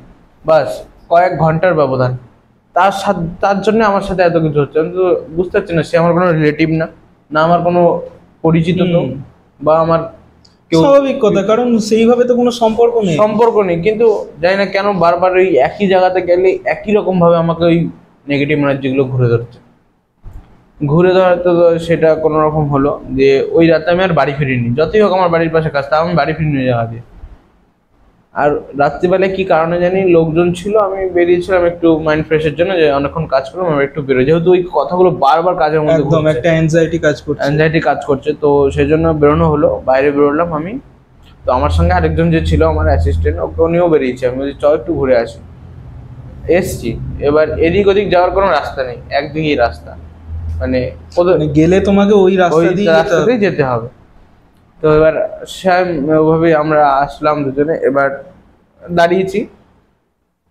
বাস কয়েক ঘন্টার ব্যবধান। তার জন্য আমার সাথে এত কিছু হচ্ছে। আমি তো বুঝতে পারছি না, সে আমার কোনো রিলেটিভ না, না আমার কোনো পরিচিত লোক, বা আমার কেউ। স্বাভাবিক কথা, কারণ সেইভাবে তো কোনো সম্পর্ক নেই। কিন্তু জানি না কেন বারবার ওই একই জায়গাতে গেলে একই রকম ভাবে আমাকে ওই নেগেটিভ এনার্জিগুলো ঘুরে ধরতে সেটা কোনো রকম হলো। যে ওই রাতে আমি আর বাড়ি ফিরিনি, যতই হোক আমার বাড়ির পাশে কাজ, তাও আমি বাড়ি ফিরিনি জায়গা দিয়ে। আর রাত্রিবেলায় কি কারণে জানি লোকজন ছিল, আমি বেরিয়েছিলাম একটু মাইন্ড ফ্রেশের জন্য, যে অনেকক্ষণ কাজ করলাম, আমি একটু বেরোই। যেহেতু ওই কথাগুলো বারবার কাজের মধ্যে একটা অ্যাংজাইটি কাজ করছে, তো সেই জন্য বেরোনো হলো। বাইরে বেরোলাম আমি। তো আমার সঙ্গে আরেকজন যে ছিল আমার অ্যাসিস্ট্যান্ট, উনিও বেরিয়েছে। আমি বলছি চল একটু ঘুরে আসি। এসছি, এবার এদিক ওদিক যাওয়ার কোনো রাস্তা নেই, একদিকেই রাস্তা। মানে গেলে তোমাকে ওই রাস্তাতেই যেতে হবে। তো এবার ওইভাবে আমরা আসলাম দুজনে। এবার দাঁড়িয়েছি,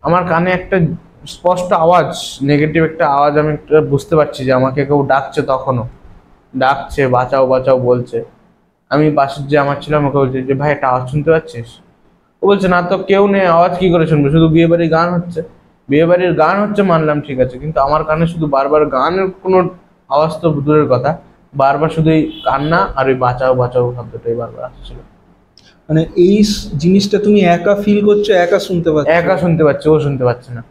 আমার কানে একটা স্পষ্ট আওয়াজ, নেগেটিভ একটা আওয়াজ আমি বুঝতে পারছি যে আমাকে কেউ ডাকছে, তখনও ডাকছে, বাঁচাও বাঁচাও বলছে। আমি পাশের যে আমার ছিল আমাকে বলছে যে ভাই একটা আওয়াজ শুনতে পাচ্ছিস? ও বলছে না তো, কেউ নেই, আওয়াজ কি করে শুনবো, শুধু বিয়ে বাড়ির গান হচ্ছে। বিয়ে বাড়ির গান হচ্ছে মানলাম, ঠিক আছে, কিন্তু আমার কানে শুধু বারবার গানের কোনো আওয়াজ তো দূরের কথা, বারবার শুধু এই কান্না আর ওই বাঁচাও বাঁচাও শব্দটাই বারবার আসছিল। মানে এই জিনিসটা তুমি একা ফিল করছো, একা শুনতে পাচ্ছি, ও শুনতে পাচ্ছে না।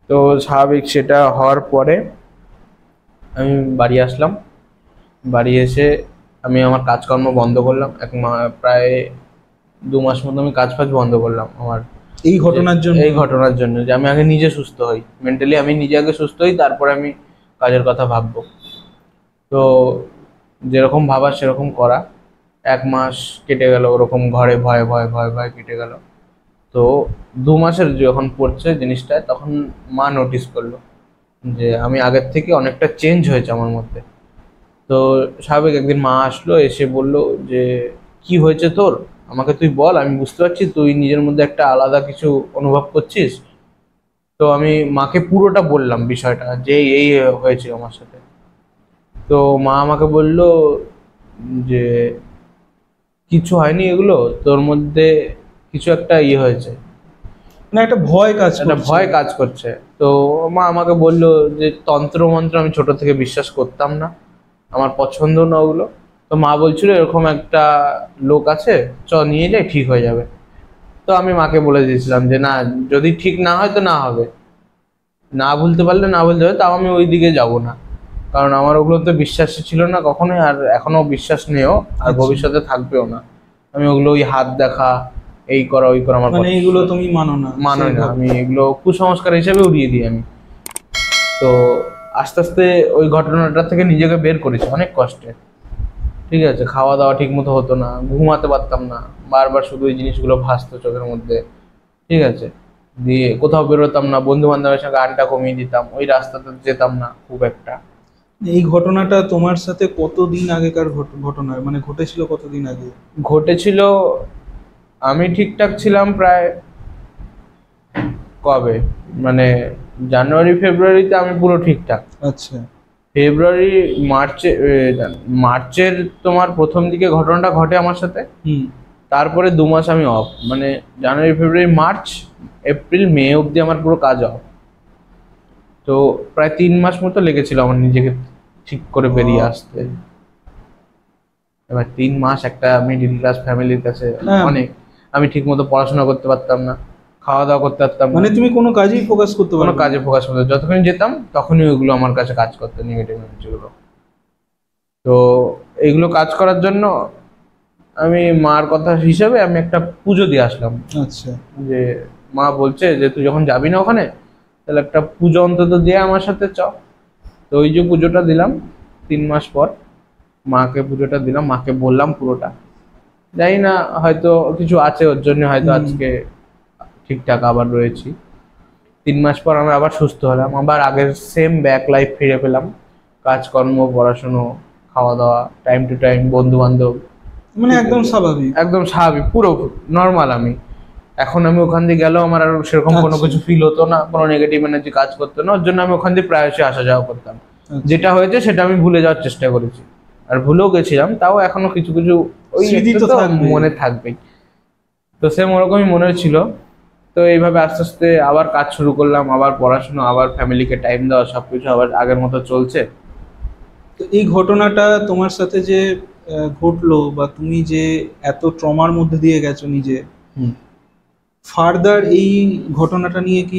তো স্বাভাবিক সেটা হওয়ার পরে আমি বাড়ি আসলাম। বাড়ি এসে আমি আমার কাজকর্ম বন্ধ করলাম। প্রায় 2 মাস মতো আমি কাজ বন্ধ করলাম আমার এই ঘটনার জন্য, যে আমি আগে নিজে সুস্থ হই, মেন্টালি আমি নিজে আগে সুস্থ হই, তারপরে আমি কাজের কথা ভাববো। তো যেরকম ভাবা সেরকম করা। 1 মাস কেটে গেল ওরকম ঘরে ভয় ভয় ভয় ভয় কেটে গেল। তো 2 মাসের যখন পড়ছে জিনিসটা, তখন মা নোটিস করলো যে আমি আগের থেকে অনেকটা চেঞ্জ হয়েছে আমার মধ্যে। তো স্বাভাবিক একদিন মা আসলো, এসে বললো যে কি হয়েছে তোর, আমাকে তুই বল, আমি বুঝতে পারছি তুই নিজের মধ্যে একটা আলাদা কিছু অনুভব করছিস। তো আমি মাকে পুরোটা বললাম বিষয়টা, যে এই হয়েছে আমার সাথে। তো মা আমাকে বলল যে কিছু হয়নি, এগুলো তোর মধ্যে কিছু একটা হয়েছে, না একটা ভয় কাজ করছে। তো মা আমাকে বললো যে তন্ত্র মন্ত্র আমি ছোট থেকে বিশ্বাস করতাম না, আমার পছন্দ না ওগুলো। তো মা বলছিল এরকম একটা লোক আছে, চ নিয়ে যাই, ঠিক হয়ে যাবে। তো আমি মাকে বলে দিয়েছিলাম যে না, যদি ঠিক না হয় তো না হবে, না ভুলতে পারলে না ভুলতে হবে, তাও আমি ওই দিকে যাব না। কারণ আমার ওগুলো তো বিশ্বাসই ছিল না কখনোই, আর এখনো বিশ্বাস নেও, আর ভবিষ্যতে থাকবেও না। আমি ওগুলো ওই হাত দেখা, এই করা ওই করা, আমার মানে এগুলো তুমি মানো না? আমি এগুলো কুসংস্কার হিসেবে উড়িয়ে দিই আমি। তো আস্তে আস্তে ওই ঘটনাটা থেকে নিজেকে বের করেছি অনেক কষ্টে। ঠিক আছে, খাওয়া দাওয়া ঠিক মতো হতো না, ঘুমাতে পারতাম না, বারবার শুধু এই জিনিসগুলো ভাসতো চোখের মধ্যে। ঠিক আছে, দিয়ে কোথাও বেরোতাম না, বন্ধু বান্ধবের সঙ্গে আড্ডা কমিয়ে দিতাম, ওই রাস্তাতে যেতাম না খুব একটা। এই ঘটনাটা তোমার সাথে কতদিন আগেকার ঘটনা, মানে ঘটেছিল কতদিন আগে? ঘটেছিল, আমি ঠিকঠাক ছিলাম প্রায় কবে, মানে জানুয়ারি ফেব্রুয়ারিতে আমি পুরো ঠিকঠাক। আচ্ছা। ফেব্রুয়ারি মার্চের তোমার প্রথম দিকে ঘটনাটা ঘটে আমার সাথে। তারপরে 2 মাস আমি অফ, মানে জানুয়ারি ফেব্রুয়ারি মার্চ এপ্রিল মে অবধি আমার পুরো কাজ অফ। তো প্রায় 3 মাস মতো লেগেছিল আমার নিজেকে ঠিক করে বেরিয়ে আসতে। এবার 3 মাস একটা মিডিল ক্লাস ফ্যামিলির কাছে অনেক। আমি ঠিক মতো পড়াশোনা করতে পারতাম না, খাওয়া দাওয়া করতে পারতাম না, মানে তুমি কোনো কাজেই ফোকাস করতে পারো? কোনো কাজে ফোকাস করতে, যতক্ষণ যেতাম তখনই ওইগুলো আমার কাছে কাজ করতো, নেগেটিভ এনার্জিগুলো। তো এইগুলো কাজ করার জন্য আমি মার কথা হিসেবে আমি একটা পুজো দিয়ে আসলাম। আচ্ছা। যে মা বলছে যে তুই যখন যাবি না ওখানে, তাহলে একটা পুজো অন্তত দিয়ে আমার সাথে চ। তো ওই যে পুজোটা দিলাম 3 মাস পর, মাকে পুজোটা দিলাম, মাকে বললাম পুরোটা। জানি না, হয়তো কিছু আছে ওর জন্য হয়তো আজকে ঠিকঠাক আবার রয়েছি। 3 মাস পর আমরা আবার সুস্থ হলাম, আবার আগের সেম ব্যাক লাইফ ফিরে পেলাম। কাজকর্ম, পড়াশুনো, খাওয়া দাওয়া, টাইম টু টাইম, বন্ধু বান্ধব, মানে একদম স্বাভাবিক, একদম স্বাভাবিক, পুরো নর্মাল। আমি এখন আমি ওখান দিয়ে গেলেও আমার আর সেরকম কোনো কিছু ফিল হতো না, কোনো নেগেটিভ এনার্জি কাজ করতো না। ওর জন্য আমি ওখান দিয়ে প্রায়শই আসা যাওয়া করতাম। যেটা হয়েছে সেটা আমি ভুলে যাওয়ার চেষ্টা করেছি, আর ভুলেও গেছিলাম, তাও এখনো কিছু কিছু ওই মনে থাকবেই। তো সেম ওরকমই মনে ছিল। তো এইভাবে আস্তে আস্তে আবার কাজ শুরু করলাম, আবার পড়াশোনা, আবার ফ্যামিলিকে টাইম দেওয়া, সবকিছু আবার আগের মতো চলছে। তো এই ঘটনাটা তোমার সাথে যে ঘটলো, বা তুমি যে এত ট্রমার মধ্যে দিয়ে গেছো নিজে, ফার্দার এই ঘটনাটা নিয়ে কি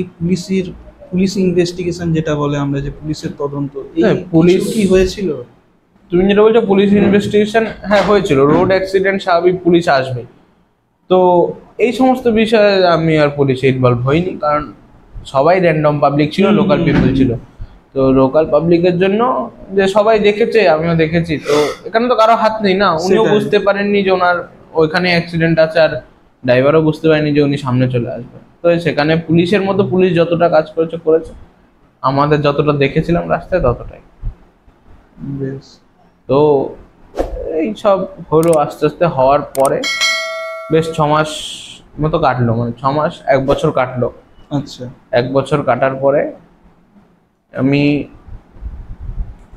পুলিশ ইনভেস্টিগেশন যেটা বলে আমরা, যে পুলিশের তদন্ত, পুলিশ কি হয়েছিল? তুমি যেটা বলছো পুলিশ ইনভেস্টিগেশন, হ্যাঁ হয়েছিল। রোড অ্যাক্সিডেন্ট স্বাভাবিক, পুলিশ আসবে। তো এই সমস্ত বিষয়ে আমি আর পুলিশে ইনভলভ হইনি, কারণ সবাই র্যান্ডম পাবলিক ছিল, লোকাল পিপল ছিল। তো লোকাল পাবলিকের জন্য যে সবাই দেখেছে, আমিও দেখেছি, তো এখানে তো কারো হাত নেই না। উনিও বুঝতে পারেননি যে ওনার ওইখানে অ্যাক্সিডেন্ট আছে, আর ড্রাইভারও বুঝতে পারেনি যে উনি সামনে চলে আসবে। তো সেখানে পুলিশের মতো পুলিশ যতটা কাজ করেছে, আমাদের যতটা দেখেছিলাম রাস্তায় ততটাই। তো এই সব হলো, আস্তে আস্তে হওয়ার পরে বেশ 6 মাস মতো কাটলো, মানে 6 মাস 1 বছর কাটলো। আচ্ছা। 1 বছর কাটার পরে আমি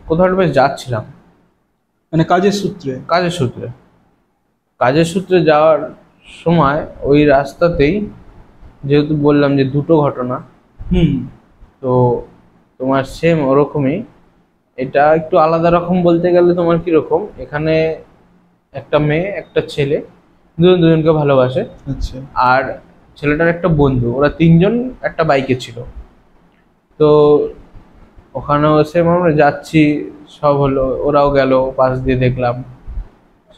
কোথাও বেশ যাচ্ছিলাম, মানে কাজের সূত্রে যাওয়ার সময় ওই রাস্তাতেই, যেহেতু বললাম যে দুটো ঘটনা, তো তোমার সেম ওরকমই। এটা একটু আলাদা রকম বলতে গেলে তোমার কিরকম, এখানে একটা মেয়ে একটা ছেলে দুজনকে ভালোবাসে। আচ্ছা। আর ছেলেটার একটা বন্ধু, ওরা 3 জন একটা বাইকে ছিল। তো ওখানেও সেম আমরা যাচ্ছি, সব হলো, ওরাও গেল, পাশ দিয়ে দেখলাম।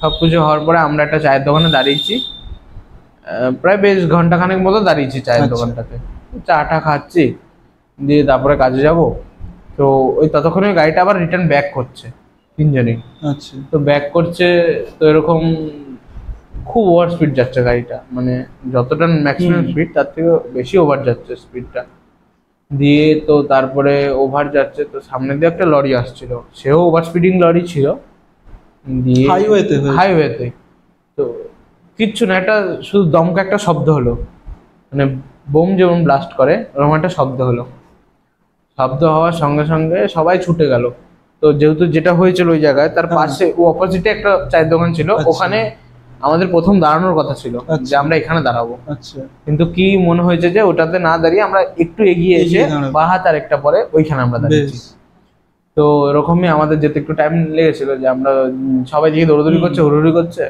সব কিছু হওয়ার পরে আমরা একটা চায়ের দোকানে দাঁড়িয়েছি, প্রায় বেশ ঘন্টাখানেক মতো দাঁড়িয়েছি চায়ের দোকানটাতে, চাটা খাচ্ছি, দিয়ে তারপরে কাজে যাব। তো ওই ততক্ষণে গাড়িটা আবার রিটার্ন ব্যাক করছে 3 জনই। আচ্ছা। তো ব্যাক করছে, তো এরকম খুব ওভার স্পিড যাচ্ছে গাড়িটা, মানে যতটা ম্যাক্সিমাম স্পিড তার থেকে বেশি ওভার যাচ্ছে স্পিডটা। দিয়ে তো তারপরে ওভার যাচ্ছে, তো সামনে দিয়ে একটা লরি আসছিল, সেও ওভার স্পিডিং লরি ছিল, দিয়ে হাইওয়েতে। তো কিচ্ছু না, একটা শুধু দমকা একটা শব্দ হলো, মানে বোম যেমন ব্লাস্ট করে ওরকম একটা শব্দ হলো। শব্দ হওয়ার সঙ্গে সঙ্গে সবাই ছুটে গেল। তো যেহেতু যেটা হয়েছিল ওই জায়গায়, তার পাশে অপোজিটে একটা চায়ের দোকান ছিল, ওখানে আমাদের প্রথম দাঁড়ানোর কথা ছিল, যে আমরা এখানে দাঁড়াবো। কিন্তু কি মনে হয়েছে যে ওটাতে না দাঁড়িয়ে আমরা একটু এগিয়ে এসে বা হাত আর একটা পরে ওইখানে আমরা দাঁড়িয়েছি। তো এরকমই আমাদের যেতে একটু টাইম লেগেছিল, যে আমরা সবাই যেই দৌড়দৌড়ি করছে, হুড়োহুড়ি করছে,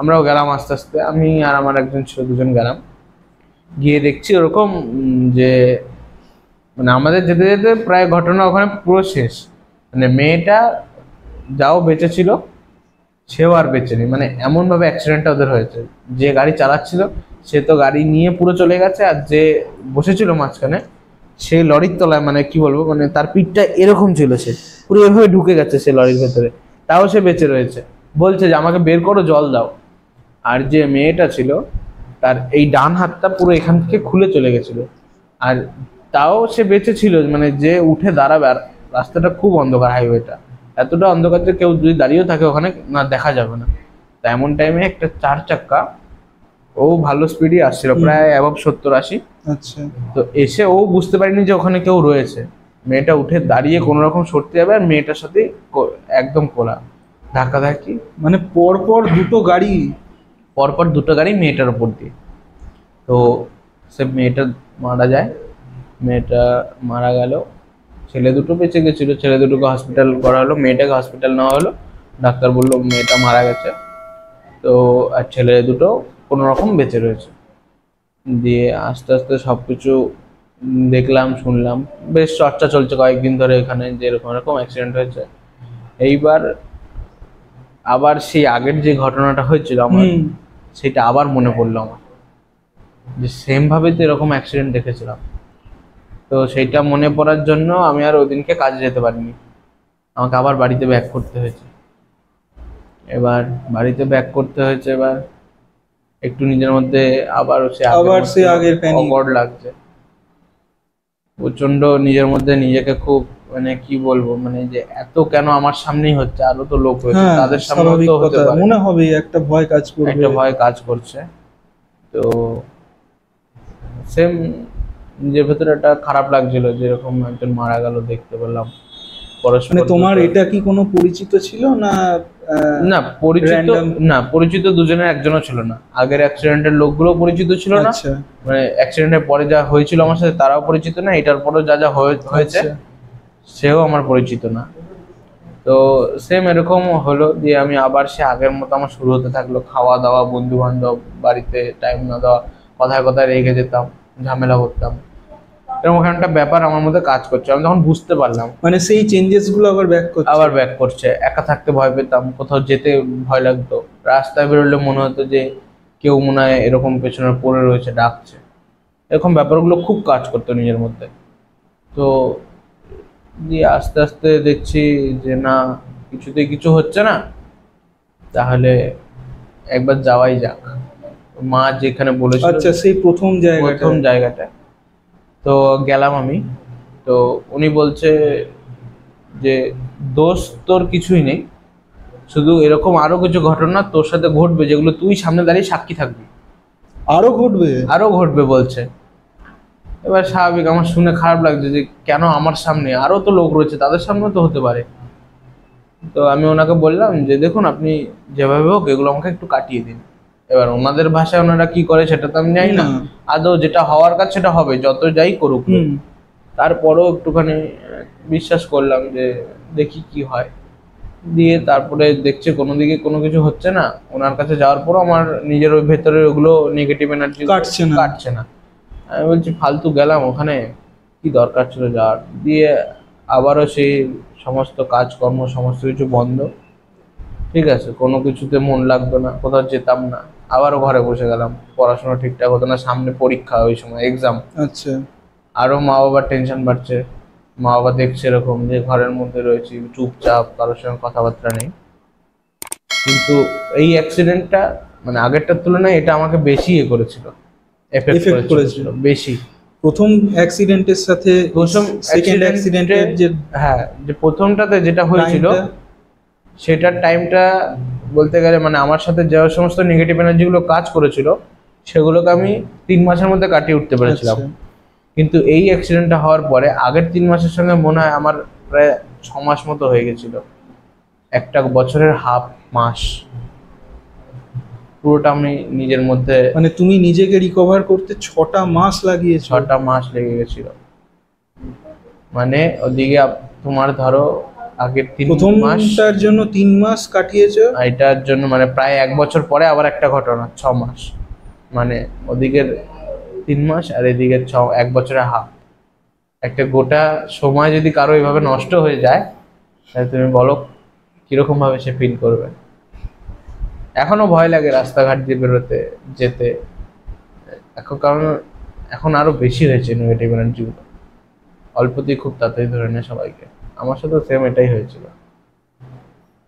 আমরাও গেলাম আস্তে আস্তে। আমি আর আমার একজন ছিল, 2জন গেলাম। গিয়ে দেখছি ওরকম যে মানে আমাদের যেতে যেতে প্রায় ঘটনা ওখানে পুরো শেষ। মানে মেয়েটা যাও বেঁচে ছিল, সেও আর বেঁচে নেই, মানে এমনভাবে অ্যাক্সিডেন্টটা ওদের হয়েছে। যে গাড়ি চালাচ্ছিল সে তো গাড়ি নিয়ে পুরো চলে গেছে, আর যে বসেছিল মাঝখানে সে লরির তলায়, মানে কি বলবো, মানে তার পিঠটা এরকম ছিল, সে পুরো এভাবে ঢুকে গেছে সে লরির ভেতরে, তাও সে বেঁচে রয়েছে। বলছে যে আমাকে বের করো, জল দাও। আর যে মেয়েটা ছিল তার এই ডান হাতটা পুরো এখান থেকে খুলে চলে গেছিল। আর তাও সে বেঁচে ছিল, মানে যে উঠে দাঁড়াবে। আর রাস্তাটা খুব অন্ধকার, হাইওয়েটা এতটা অন্ধকার যে কেউ যদি দাঁড়িয়েও থাকে ওখানে না, দেখা যাবে না। তা এমন টাইমে একটা 4 চাক্কা, ও ভালো স্পিডে আসছিল, প্রায় অ্যাবভ 70-80। আচ্ছা, তো এসে ও বুঝতে পারিনি যে ওখানে কেউ রয়েছে। মেয়েটা উঠে দাঁড়িয়ে কোনো রকম সরতে যাবে, আর মেয়েটার সাথে একদম কোলা ধাক্কাধাক্কি। মানে পরপর দুটো গাড়ি? পরপর দুটো গাড়ি মেয়েটার উপর দিয়ে। তো সে মেয়েটা মারা যায়, মেয়েটা মারা গেল। ছেলে দুটো বেঁচে গেছিল, ছেলে দুটোকে হসপিটাল করা হলো, মেয়েটাকে হসপিটাল নেওয়া হলো। ডাক্তার বললো মেয়েটা মারা গেছে। তো আর ছেলে দুটো কোনো রকম বেঁচে রয়েছে। দিয়ে আস্তে আস্তে সব কিছু দেখলাম, শুনলাম, বেশ চর্চা চলছে কয়েকদিন ধরে এখানে যে এরকম এরকম অ্যাক্সিডেন্ট হয়েছে। এইবার আবার সেই আগের যে ঘটনাটা হয়েছিল আমার, সেটা আবার মনে পড়লো আমার, যে সেম ভাবে তো এরকম অ্যাক্সিডেন্ট দেখেছিলাম। তো সেইটা মনে পড়ার জন্য আমি আর ওই দিনকে কাজে যেতে পারিনি, আমাকে আবার বাড়িতে ব্যাক করতে হয়েছে। এবার বাড়িতে ব্যাক করতে হয়েছে, এবার একটু নিজের মধ্যে আবার সে আগের অকওয়ার্ড লাগছে প্রচন্ড। নিজের মধ্যে নিজেকে খুব, মানে কি বলবো, মানে যে এত কেন আমার সামনেই হচ্ছে, আরো তো লোক হয়েছে, তাদের সামনে তো হতে পারে, মনে হবে একটা ভয় কাজ করবে, একটা ভয় কাজ করছে। তো সেম নিজের ভেতরে একটা খারাপ লাগছিল যে এরকম একজন মারা গেল, দেখতে পেলাম। মানে তোমার এটা কি কোনো পরিচিত ছিল না? না পরিচিত দুজনের একজনও ছিল না। আগের অ্যাক্সিডেন্টের লোকগুলো পরিচিত ছিল না, মানে অ্যাক্সিডেন্টের পরে যা হয়েছিল আমার সাথে তারাও পরিচিত না, এটার পরেও যা যা হয়েছে সেও আমার পরিচিত না। তো সেম এরকম হলো। দিয়ে আমি আবার সে আগের মতো আমার শুরু হতে থাকলো, খাওয়া দাওয়া, বন্ধু বান্ধব, বাড়িতে টাইম না দেওয়া, কথায় কথায় রেগে যেতাম, ঝামেলা করতাম, এরকম একটা ব্যাপার আমার মধ্যে কাজ করছে। আমি তখন বুঝতে পারলাম, মানে সেই চেঞ্জেস গুলো আবার ব্যাক করছে। একা থাকতে ভয় পেতাম, কোথাও যেতে ভয় লাগতো, রাস্তায় বেরোলে মনে হতো যে কেউ মনে হয় এরকম পেছনে পড়ে রয়েছে, ডাকছে। এরকম ব্যাপারগুলো খুব কাজ করতো নিজের মধ্যে। তো দিয়ে আস্তে আস্তে দেখছি যে না, কিছুতেই কিছু হচ্ছে না, তাহলে একবার যাওয়াই যাক। মা যেখানে বলেছিল, আচ্ছা, সেই প্রথম জায়গাটা তো গেলাম আমি। তো উনি বলছে যে দোষ তোর কিছুই নেই, শুধু এরকম আরো কিছু ঘটনা তোর সাথে ঘটবে, যেগুলো তুই সামনে দাঁড়িয়ে সাক্ষী থাকবি। আরো ঘটবে বলছে। এবার স্বাভাবিক আমার শুনে খারাপ লাগছে যে কেন আমার সামনে, আরো তো লোক রয়েছে, তাদের সামনে তো হতে পারে। তো আমি ওনাকে বললাম যে দেখুন, আপনি যেভাবে হোক এগুলো আমাকে একটু কাটিয়ে দিন। এবার ওনাদের ভাষায় ওনারা কি করে সেটা তো আমি জানি না, আদৌ যেটা হওয়ার কাজ সেটা হবে, যত যাই করুক। তারপরেও একটুখানি বিশ্বাস করলাম যে দেখি কি হয়। দিয়ে তারপরে দেখছি কোনো দিকে কোনো কিছু হচ্ছে না। ওনার কাছে যাওয়ার পরও আমার নিজের ওই ভেতরে ওগুলো নেগেটিভ এনার্জি কাটছে না। আমি বলছি ফালতু গেলাম ওখানে, কি দরকার ছিল যাওয়ার। দিয়ে আবারও সেই সমস্ত কাজকর্ম সমস্ত কিছু বন্ধ, ঠিক আছে, কোনো কিছুতে মন লাগতো না, কোথাও যেতাম না, আবারও ঘরে বসে গেলাম। পড়াশোনা ঠিকঠাক হতো না, সামনে পরীক্ষা, ওই সময় এক্সাম। আচ্ছা, আরো মা বাবার টেনশন বাড়ছে। মা বাবা দেখছে এরকম যে ঘরের মধ্যে রয়েছি, চুপচাপ, কারোর সঙ্গে কথাবার্তা নেই। কিন্তু এই অ্যাক্সিডেন্টটা, মানে আগেরটার তুলনায় এটা আমাকে বেশি করেছিল, এফেক্ট করেছিল বেশি। প্রথম অ্যাক্সিডেন্টের সাথে সেকেন্ড অ্যাক্সিডেন্টের যে প্রথমটাতে যেটা হয়েছিল সেটার টাইমটা বলতে গেলে, মানে আমার সাথে যে সমস্ত নেগেটিভ এনার্জি গুলো কাজ করেছিল সেগুলোকে আমি 3 মাসের মধ্যে কাটিয়ে উঠতে পেরেছিলাম। কিন্তু এই অ্যাক্সিডেন্টটা হওয়ার পরে আগের 3 মাসের সঙ্গে মনে হয় আমার প্রায় 6 মাস মতো হয়ে গেছিল। একটা বছরের হাফ মাস পুরোটা আমি নিজের মধ্যে, মানে তুমি নিজেকে রিকভার করতে 6টা মাস লাগিয়েছো? 6টা মাস লেগে গেছিল। মানে ওদিকে তোমার ধরো আগের 3 মাসটার জন্য 3 মাস কাটিয়েছো, এটার জন্য মানে প্রায় 1 বছর পরে আবার একটা ঘটনা, 6 মাস। মানে ওদিকের 3 মাস আর এদিকের 1 বছরের হাফ। একটা গোটা সময় যদি কারো এইভাবে নষ্ট হয়ে যায়, তাহলে তুমি বলো কিরকম ভাবে সে ফিল করবে। এখনো ভয় লাগে রাস্তাঘাট দিয়ে বেরোতে যেতে, কারণ এখন আরো বেশি হয়েছে নেগেটিভ এনার্জিগুলো, অল্পতেই খুব তাড়াতাড়ি ধরে নেয় সবাইকে। আমার সাথে সেম এটাই হয়েছিল।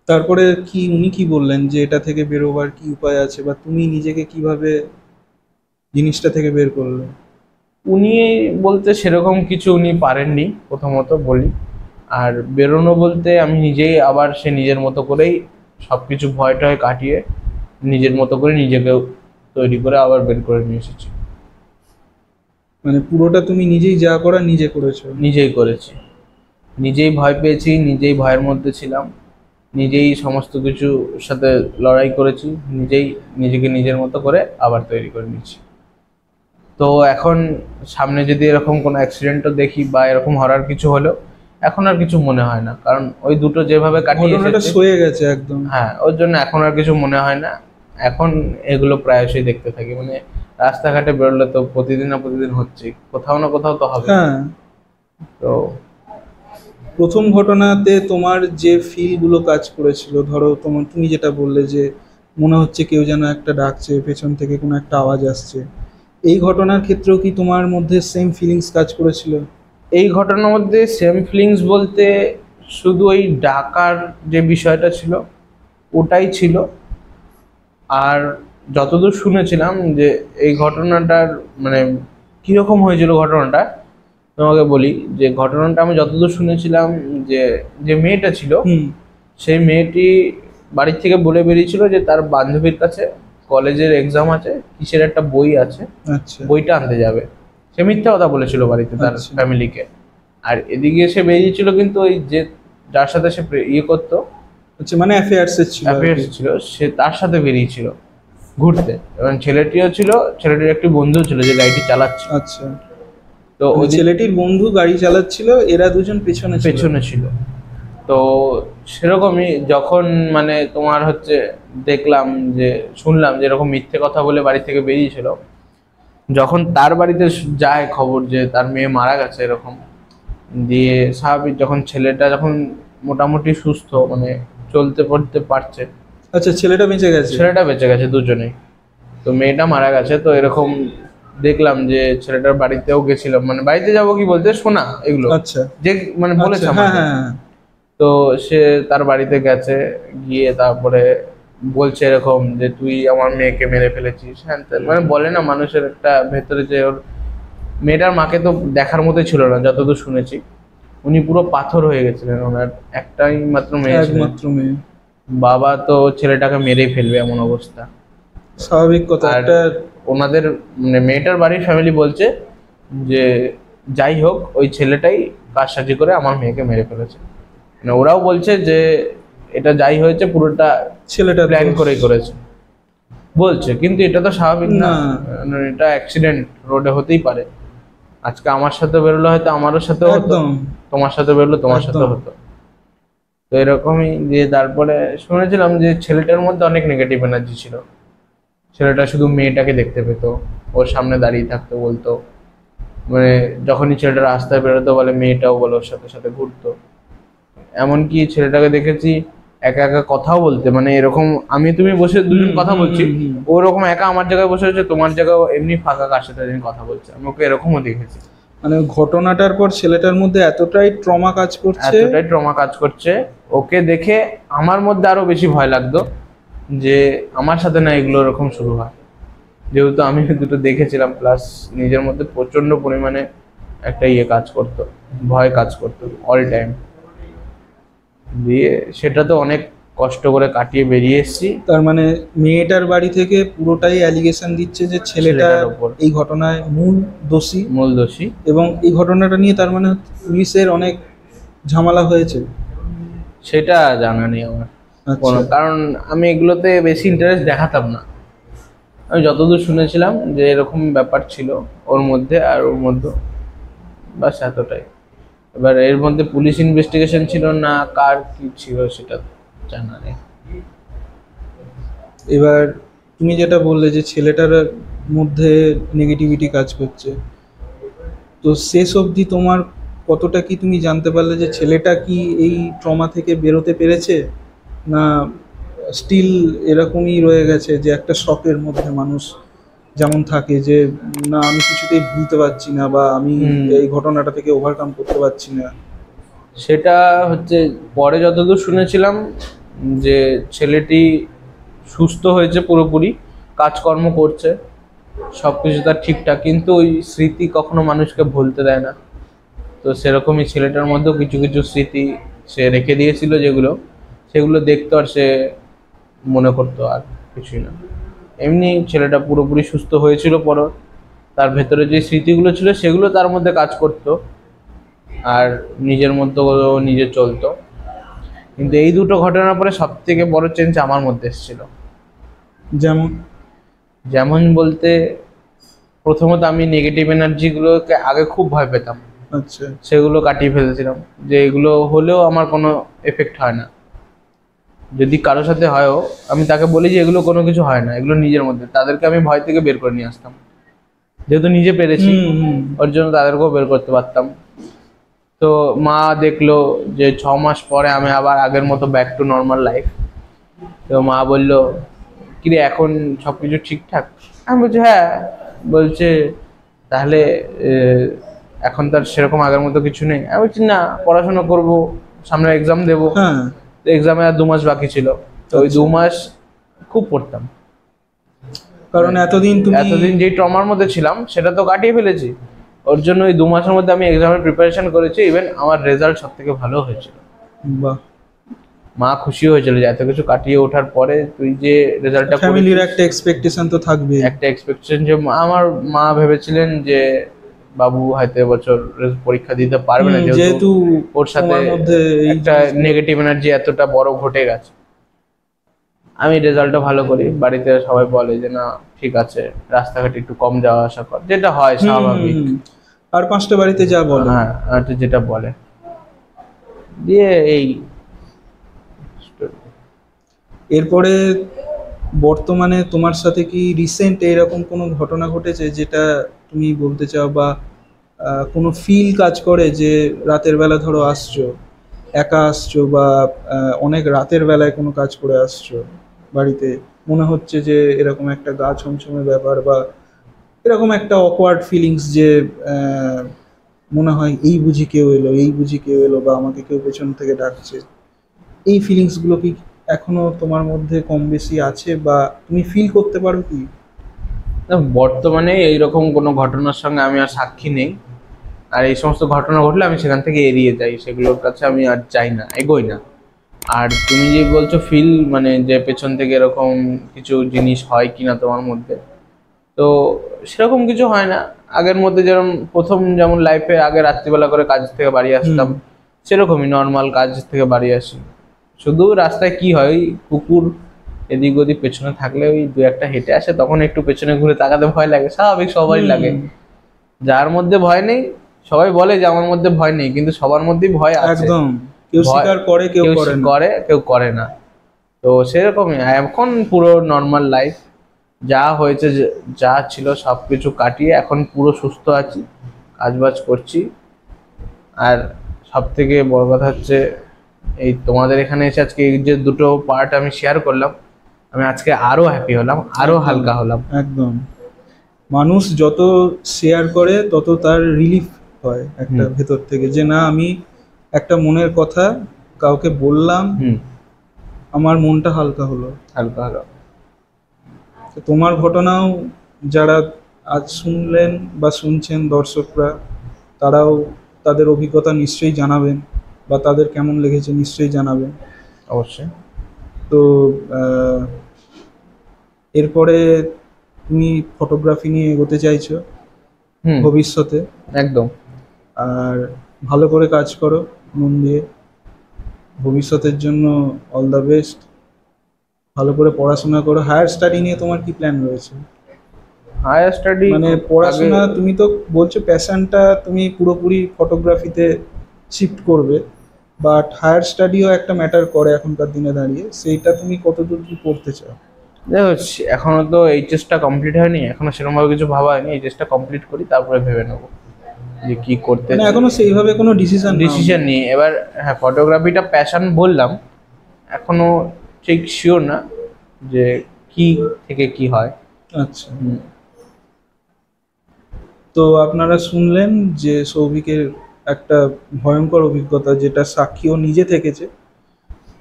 তারপরে কি উনি কি বললেন যে এটা থেকে বেরোবার কি উপায় আছে, বা তুমি নিজেকে কিভাবে জিনিসটা থেকে বের করলে? উনি বলতে সেরকম কিছু উনি পারেননি, প্রথমত বলি। আর বেরোনো বলতে আমি নিজেই আবার সে নিজের মতো করেই সবকিছু ভয় টয় কাটিয়ে নিজের মতো করে নিজেকে তৈরি করে আবার বের করে নিয়ে এসেছি। মানে পুরোটা তুমি নিজেই যা করা নিজে করেছো? নিজেই করেছি, নিজেই ভয় পেয়েছি, নিজেই ভয়ের মধ্যে ছিলাম, নিজেই সমস্ত কিছুর সাথে লড়াই করেছি, নিজেই নিজেকে নিজের মতো করে আবার তৈরি করে নিয়েছি। তো এখন সামনে যদি এরকম কোনো অ্যাক্সিডেন্টও দেখি বা এরকম হরার কিছু হলেও এখন আর কিছু মনে হয় না, কারণ ওই দুটো যেভাবে কাটিয়ে ঘটনাটা এসেছি, সয়ে গেছে একদম। হ্যাঁ, ওর জন্য এখন আর কিছু মনে হয় না। এখন এগুলো প্রায়শই দেখতে থাকি, মানে রাস্তাঘাটে বেরোলে তো প্রতিদিন না প্রতিদিন হচ্ছে, কোথাও না কোথাও তো হবে। হ্যাঁ, তো প্রথম ঘটনাতে তোমার যে ফিলগুলো কাজ করেছিল, ধরো তুমি যেটা বললে যে মনে হচ্ছে কেউ যেন একটা ডাকছে, পেছন থেকে কোনো একটা আওয়াজ আসছে, এই ঘটনার ক্ষেত্রেও কি তোমার মধ্যে সেম ফিলিংস কাজ করেছিল? এই ঘটনার মধ্যে সেম ফিলিংস বলতে শুধু ওই ডাকার যে বিষয়টা ছিল ওটাই ছিল। আর যতদূর শুনেছিলাম যে এই ঘটনাটার মানে কিরকম হয়েছিল ঘটনাটা, তোমাকে বলি যে ঘটনাটা আমি যতদূর শুনেছিলাম যে যে মেয়েটা ছিল সেই মেয়েটি বাড়ির থেকে বলে বেরিয়েছিল যে তার বান্ধবীর কাছে কলেজের এক্সাম আছে, কিসের একটা বই আছে, আচ্ছা, বইটা আনতে যাবে। সে মিথ্যা কথা বলেছিল বাড়িতে তার আচ্ছা। ফ্যামিলিকে। আর এদিকে সে বেরিয়েছিল কিন্তু ওই যে যার সাথে সে ইয়ে করতো, আচ্ছা, মানে অ্যাফেয়ার্স ছিল আর কি। অ্যাফেয়ার্স ছিল, সে তার সাথে বেরিয়েছিল ঘুরতে, এবং ছেলেটিও ছিল, ছেলেটির একটি বন্ধু ছিল যে গাড়িটি চালাচ্ছে। আচ্ছা, তো ওই ওই ছেলেটির বন্ধু গাড়ি চালাচ্ছিল, এরা দুজন পেছনে ছিল। পেছনে ছিল। তো সেরকমই যখন মানে তোমার হচ্ছে দেখলাম যে শুনলাম যে এরকম মিথ্যে কথা বলে বাড়ি থেকে বেরিয়েছিল, যখন তার বাড়িতে যায় খবর যে তার মেয়ে মারা গেছে এরকম, দিয়ে স্বাভাবিক যখন ছেলেটা যখন মোটামুটি সুস্থ, মানে চলতে পড়তে পারছে, আচ্ছা, ছেলেটা বেঁচে গেছে? ছেলেটা বেঁচে গেছে দুজনেই, তো মেয়েটা মারা গেছে। তো এরকম দেখলাম যে ছেলেটার বাড়িতেও গেছিলাম, মানে বাড়িতে যাবো কি বলতে শোনা এগুলো, আচ্ছা, যে মানে বলেছে হ্যাঁ, আমাকে। হ্যাঁ, তো সে তার বাড়িতে গেছে, গিয়ে তারপরে বলছে এরকম যে তুই আমার মেয়েকে মেরে ফেলেছিস, হ্যাঁ ত্যান। মানে বলে না মানুষের একটা ভেতরে যে ওর মেয়েটার মাকে তো দেখার মতো ছিল না যতদূর শুনেছি, উনি পুরো পাথর হয়ে গেছিলেন, ওনার একটাই মাত্র মেয়ে ছিল, একমাত্র মেয়ে। বাবা তো ছেলেটাকে মেরেই ফেলবে এমন অবস্থা। স্বাভাবিক কথা। আর একটা ওনাদের মানে মেয়েটার বাড়ির ফ্যামিলি বলছে যে যাই হোক ওই ছেলেটাই কারসাজি করে আমার মেয়েকে মেরে ফেলেছে। মানে ওরাও বলছে যে এটা যাই হয়েছে পুরোটা ছেলেটা প্ল্যান করেই করেছে বলছে, কিন্তু এটা তো স্বাভাবিক না, না। মানে এটা অ্যাক্সিডেন্ট রোডে হতেই পারে। আজকে আমার সাথে বেরোলে হয়তো আমারও সাথে হতো, একদম তোমার সাথে বেরোলে তোমার সাথে একদম। হতো। তো এরকমই যে তারপরে শুনেছিলাম যে ছেলেটার মধ্যে অনেক নেগেটিভ এনার্জি ছিল, ছেলেটা শুধু মেয়েটাকে দেখতে পেতো, ওর সামনে দাঁড়িয়ে থাকতো, বলতো মানে যখনই ছেলেটা রাস্তায় বেরোতো বলে মেয়েটাও বলে ওর সাথে সাথে ঘুরতো। এমনকি ছেলেটাকে দেখেছি একা একা কথাও বলতে, মানে এরকম আমি তুমি বসে দুজন কথা বলছি, ওরকম একা আমার জায়গায় বসে হচ্ছে, তোমার জায়গায় এমনি ফাঁকা কার সাথে কথা বলছে, আমি ওকে এরকমও দেখেছি। মানে ঘটনাটার পর ছেলেটার মধ্যে এতটাই ট্রমা কাজ করছে, এতটাই ট্রমা কাজ করছে, ওকে দেখে আমার মধ্যে আরো বেশি ভয় লাগতো যে আমার সাথে না এগুলো এরকম শুরু হয়, যেহেতু আমি দুটো দেখেছিলাম, প্লাস নিজের মধ্যে প্রচন্ড পরিমাণে একটা ইয়ে কাজ করতো, ভয় কাজ করতো অল টাইম। দিয়ে সেটা তো অনেক কষ্ট করে কাটিয়ে বেরিয়ে এসেছি। তার মানে মেয়েটার বাড়ি থেকে পুরোটাই অ্যালিগেশন দিচ্ছে যে ছেলেটা ছেলেটার ওপর এই ঘটনায় মূল দোষী, মূল দোষী। এবং এই ঘটনাটা নিয়ে তার মানে পুলিশের অনেক ঝামেলা হয়েছে। সেটা জানা নেই আমার আচ্ছা, কোনো, কারণ আমি এগুলোতে বেশি ইন্টারেস্ট দেখাতাম না। আমি যতদূর শুনেছিলাম যে এরকম ব্যাপার ছিল ওর মধ্যে আর ওর মধ্যে, বাস এতটাই। এবার এর মধ্যে পুলিশ ইনভেস্টিগেশন ছিল না কার কি ছিল সেটা জানা নেই। এবার তুমি যেটা বললে যে ছেলেটার মধ্যে নেগেটিভিটি কাজ করছে, তো শেষ অবধি তোমার কতটা কি তুমি জানতে পারলে যে ছেলেটা কি এই ট্রমা থেকে বেরোতে পেরেছে, না স্টিল এরকমই রয়ে গেছে যে একটা শকের মধ্যে মানুষ যেমন থাকে যে না আমি কিছুতেই ভুলতে পারছি না, বা আমি এই ঘটনাটা থেকে ওভারকাম করতে পারছি না? সেটা হচ্ছে পরে যতদূর শুনেছিলাম যে ছেলেটি সুস্থ হয়েছে, পুরোপুরি কাজকর্ম করছে, সবকিছু তার ঠিকঠাক, কিন্তু ওই স্মৃতি কখনো মানুষকে ভুলতে দেয় না। তো সেরকমই ছেলেটার মধ্যেও কিছু কিছু স্মৃতি সে রেখে দিয়েছিল, যেগুলো সেগুলো দেখতো আর সে মনে করতো, আর কিছুই না। এমনি ছেলেটা পুরোপুরি সুস্থ হয়েছিল পর, তার ভেতরে যে স্মৃতিগুলো ছিল সেগুলো তার মধ্যে কাজ করতো, আর নিজের মধ্যে নিজে চলতো। কিন্তু এই দুটো ঘটনার পরে সব থেকে বড় চেঞ্জ আমার মধ্যে এসেছিল। যেমন যেমন বলতে, প্রথমত আমি নেগেটিভ এনার্জিগুলোকে আগে খুব ভয় পেতাম, আচ্ছা, সেগুলো কাটিয়ে ফেলেছিলাম, যে এগুলো হলেও আমার কোনো এফেক্ট হয় না। যদি কারোর সাথে হয়ও, আমি তাকে বলি যে এগুলো কোনো কিছু হয় না, এগুলো নিজের মধ্যে। তাদেরকে আমি ভয় থেকে বের করে নিয়ে আসতাম, যেহেতু নিজে পেরেছি ওর জন্য তাদেরকেও বের করতে পারতাম। তো মা দেখলো যে 6 মাস পরে আমি আবার আগের মতো ব্যাক টু নর্মাল লাইফ। তো মা বললো, কিরে এখন সবকিছু ঠিকঠাক? আমি বলছি হ্যাঁ। বলছে তাহলে এখন তার সেরকম আগের মতো কিছু নেই? আমি বলছি না, পড়াশোনা করব, সামনে এক্সাম দেবো। এক্সামে আর 2 মাস বাকি ছিল, তো ওই 2 মাস খুব পড়তাম, কারণ এতদিন যে ট্রমার মধ্যে ছিলাম সেটা তো কাটিয়ে ফেলেছি। ওর জন্য ওই 2 মাসের মধ্যে আমি এক্সামের প্রিপারেশন করেছি, ইভেন আমার রেজাল্ট সব থেকে ভালো হয়েছিল। বাহ, মা খুশি হয়েছিল যে এত কিছু কাটিয়ে ওঠার পরে তুই যে রেজাল্টটা, ফ্যামিলির একটা এক্সপেকটেশন তো থাকবে, একটা এক্সপেকটেশন। যে আমার মা ভেবেছিলেন যে বাবু হয়তো এবছর পরীক্ষা দিতে পারবে না, যেহেতু ওর সাথে একটা নেগেটিভ এনার্জি এতটা বড় ঘটে গেছে। আমি রেজাল্টটা ভালো করি, বাড়িতে সবাই বলে যে না ঠিক আছে, রাস্তাঘাটে একটু কম যাওয়া আসা কর, যেটা হয় স্বাভাবিক, আর 5টা বাড়িতে যা বলে, হ্যাঁ যেটা বলে। দিয়ে এই এরপরে বর্তমানে তোমার সাথে কি রিসেন্ট এরকম কোনো ঘটনা ঘটেছে যেটা তুমি বলতে চাও, বা কোনো ফিল কাজ করে যে রাতের বেলা ধরো আসছো, একা আসছো, বা অনেক রাতের বেলায় কোনো কাজ করে আসছো, বাড়িতে মনে হচ্ছে যে এরকম একটা গা ছমছমে ব্যাপার, বা এরকম একটা অকওয়ার্ড ফিলিংস, যে মনে হয় এই বুঝি কেউ এলো, এই বুঝি কেউ এলো, বা আমাকে কেউ পেছন থেকে ডাকছে, এই ফিলিংসগুলো কি এখনো তোমার মধ্যে কম বেশি আছে, বা তুমি ফিল করতে পারো কি? বর্তমানে এইরকম কোনো ঘটনার সঙ্গে আমি আর সাক্ষী নেই, আর এই সমস্ত ঘটনা ঘটলে আমি সেখান থেকে এড়িয়ে যাই, সেগুলোর কাছে আমি আর যাই না, এগোই না। আর তুমি যে বলছো ফিল, মানে যে পেছন থেকে এরকম কিছু জিনিস হয় কিনা তোমার মধ্যে, তো সেরকম কিছু হয় না। আগের মধ্যে যেরকম প্রথম যেমন লাইফে আগে রাত্রিবেলা করে কাজ থেকে বাড়ি আসতাম, সেরকমই নর্মাল কাজ থেকে বাড়ি আসি। শুধু রাস্তায় কি হয়, কুকুর এদিক ওদিক পেছনে থাকলে ওই 2-1টা হেঁটে আসে, তখন একটু পেছনে ঘুরে তাকাতে ভয় লাগে, স্বাভাবিক, সবারই লাগে। যার মধ্যে ভয় নেই, সবাই বলে যে আমার মধ্যে ভয় নেই, কিন্তু সবার মধ্যেই ভয় আছে, একদম, কেউ স্বীকার করে, কেউ করে না। তো সেরকমই এখন পুরো নর্মাল লাইফ, যা হয়েছে যা ছিল সবকিছু কাটিয়ে এখন পুরো সুস্থ আছি, কাজবাজ করছি। আর সব থেকে বড় কথা হচ্ছে, এই তোমাদের এখানে এসে আজকে এই যে দুটো পার্ট আমি শেয়ার করলাম, আমি আজকে আরো হ্যাপি হলাম, আরো হালকা হলাম। একদম, মানুষ যত শেয়ার করে তত তার রিলিফ হয় একটা ভেতর থেকে, যে না আমি একটা মনের কথা কাউকে বললাম, আমার মনটা হালকা হলো। তোমার ঘটনাও যারা আজ শুনলেন বা শুনছেন দর্শকরা, তারাও তাদের অভিজ্ঞতা নিশ্চয়ই জানাবেন, বা তাদের কেমন লেগেছে নিশ্চয়ই জানাবেন অবশ্যই। তো এরপরে তুমি ফটোগ্রাফি নিয়ে এগোতে চাইছো ভবিষ্যতে? একদম। আর ভালো করে কাজ করো মন দিয়ে, ভবিষ্যতের জন্য অল দ্য বেস্ট। ভালো করে পড়াশোনা করো। হায়ার স্টাডি নিয়ে তোমার কি প্ল্যান রয়েছে? হায়ার স্টাডি মানে পড়াশোনা, তুমি তো বলছো প্যাশনটা তুমি পুরোপুরি ফটোগ্রাফিতে শিফট করবে, বাট হায়ার স্টাডিও একটা ম্যাটার করে এখনকার দিনে দাঁড়িয়ে, সেইটা তুমি কতদূর কি পড়তে চাও? দেখো, এখনো তো এইচএসটা কমপ্লিট হয়নি, এখনো সেরকমভাবে কিছু ভাবা হয়নি। এইচএসটা কমপ্লিট করি, তারপরে ভেবে নেবো যে কি করতে। মানে এখনো সেইভাবে কোনো ডিসিশন নেই। এবার হ্যাঁ, ফটোগ্রাফিটা প্যাশন বললাম, এখনো ঠিক শিওর না যে কি থেকে কি হয়। আচ্ছা, তো আপনারা শুনলেন যে সৌভিকের একটা ভয়ঙ্কর অভিজ্ঞতা, যেটা সাক্ষীও নিজে থেকেছে।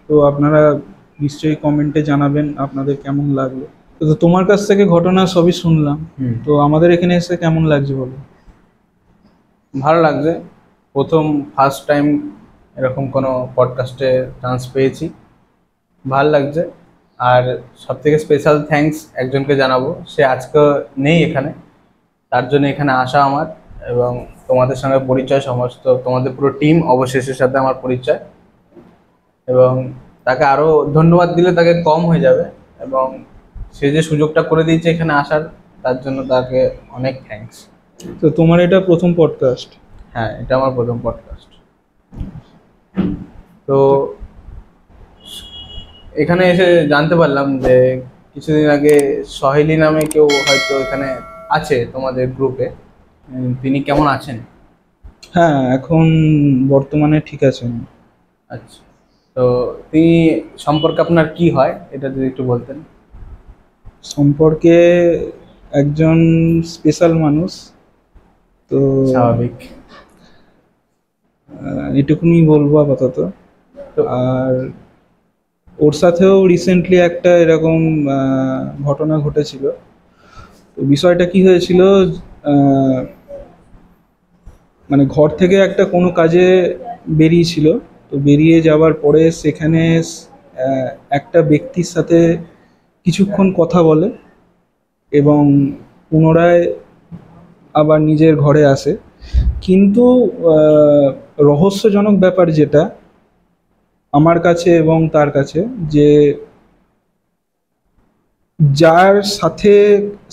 তো আপনারা নিশ্চয়ই কমেন্টে জানাবেন আপনাদের কেমন লাগলো। তো তোমার কাছ থেকে ঘটনা সবই শুনলাম, তো আমাদের এখানে এসে কেমন লাগছে বলো? ভালো লাগছে, ফার্স্ট টাইম এরকম কোনো পডকাস্টে চান্স পেয়েছি, ভালো লাগছে। আর সব থেকে স্পেশাল থ্যাঙ্কস একজনকে জানাবো, সে আজকে নেই এখানে, তার জন্য এখানে আসা আমার, এবং তোমাদের সঙ্গে পরিচয়, সমস্ত তোমাদের পুরো টিম অবশেষের সাথে আমার পরিচয়, এবং তাকে আরও ধন্যবাদ দিলে তাকে কম হয়ে যাবে, এবং সে যে সুযোগটা করে দিয়েছে এখানে আসার, তার জন্য তাকে অনেক থ্যাঙ্কস। তো তোমার এটা প্রথম পডকাস্ট? হ্যাঁ, এটা আমার প্রথম পডকাস্ট। তো এখানে এসে জানতে পারলাম যে কিছুদিন আগে সহেলি নামে কেউ হয়তো এখানে আছে তোমাদের গ্রুপে, তিনি কেমন আছেন? হ্যাঁ, এখন বর্তমানে ঠিক আছেন। আচ্ছা, তো তিনি সম্পর্কে আপনার কি হয় এটা যদি একটু বলতেন। সম্পর্কে একজন স্পেশাল মানুষ, তো স্বাভাবিক, এটুকুনি বলবো আপাতত। আর ওর সাথেও রিসেন্টলি একটা এরকম ঘটনা ঘটেছিল। তো বিষয়টা কি হয়েছিল, মানে ঘর থেকে একটা কোনো কাজে বেরিয়েছিল, তো বেরিয়ে যাওয়ার পরে সেখানে একটা ব্যক্তির সাথে কিছুক্ষণ কথা বলে এবং পুনরায় আবার নিজের ঘরে আসে। কিন্তু রহস্যজনক ব্যাপার যেটা আমার কাছে এবং তার কাছে, যে যার সাথে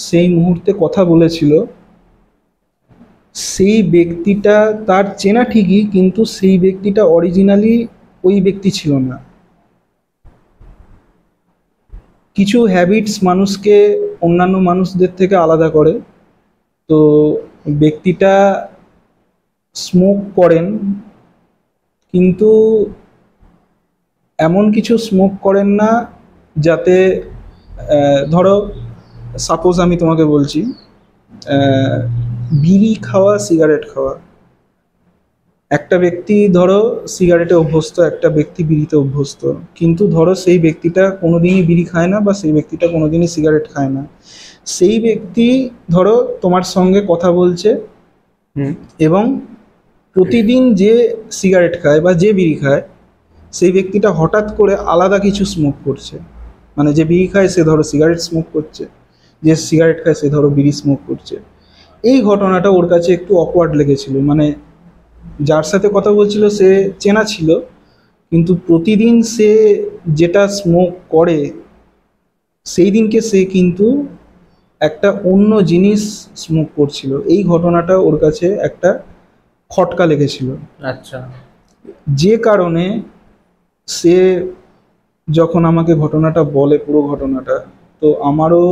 সেই মুহূর্তে কথা বলেছিল সেই ব্যক্তিটা তার চেনা ঠিকই, কিন্তু সেই ব্যক্তিটা অরিজিনালি ওই ব্যক্তি ছিল না। কিছু হ্যাবিটস মানুষকে অন্যান্য মানুষদের থেকে আলাদা করে। তো ব্যক্তিটা স্মোক করেন, কিন্তু এমন কিছু স্মোক করেন না যাতে, ধরো সাপোজ আমি তোমাকে বলছি, বিড়ি খাওয়া, সিগারেট খাওয়া, একটা ব্যক্তি ধরো সিগারেটে অভ্যস্ত, একটা ব্যক্তি বিড়িতে অভ্যস্ত, কিন্তু ধরো সেই ব্যক্তিটা কোনোদিনই বিড়ি খায় না বা সেই ব্যক্তিটা কোনোদিনই সিগারেট খায় না। সেই ব্যক্তি ধরো তোমার সঙ্গে কথা বলছে এবং প্রতিদিন যে সিগারেট খায় বা যে বিড়ি খায় সেই ব্যক্তিটা হঠাৎ করে আলাদা কিছু স্মোক করছে। মানে যে বিড়ি খায় সে ধরো সিগারেট স্মোক করছে, যে সিগারেট খায় সে ধরো বিড়ি স্মোক করছে। এই ঘটনাটা ওর কাছে একটু অকওয়ার্ড লেগেছিল। মানে যার সাথে কথা বলছিল সে চেনা ছিল, কিন্তু প্রতিদিন সে যেটা স্মোক করে সেই দিনকে সে কিন্তু একটা অন্য জিনিস স্মোক করছিল। এই ঘটনাটা ওর কাছে একটা খটকা লেগেছিল। আচ্ছা, যে কারণে সে যখন আমাকে ঘটনাটা বলে, পুরো ঘটনাটা, তো আমারও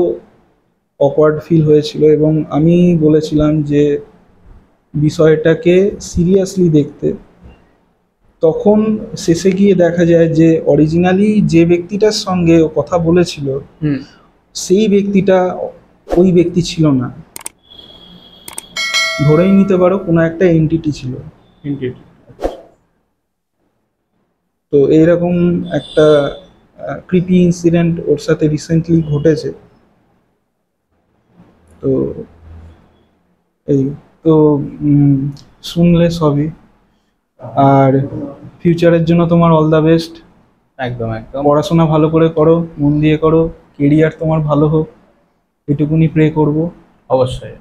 অকওয়ার্ড ফিল হয়েছিল এবং আমি বলেছিলাম যে বিষয়টাকে সিরিয়াসলি দেখতে। তখন শেষে গিয়ে দেখা যায় যে অরিজিনালি যে ব্যক্তিটার সঙ্গে ও কথা বলেছিল সেই ব্যক্তিটা ওই ব্যক্তি ছিল না, ধরেই নিতে পারো কোনো একটা এন্টিটি ছিল। তো এইরকম একটা ক্রিপি ইনসিডেন্ট ওর সাথে রিসেন্টলি ঘটেছে। তো এই তো শুনলে সবই। আর ফিউচারের জন্য তোমার অল দ্য বেস্ট। একদম একদম, পড়াশোনা ভালো করে করো, মন দিয়ে করো, কেরিয়ার তোমার ভালো হোক, এটুকুনি প্রে করব। অবশ্যই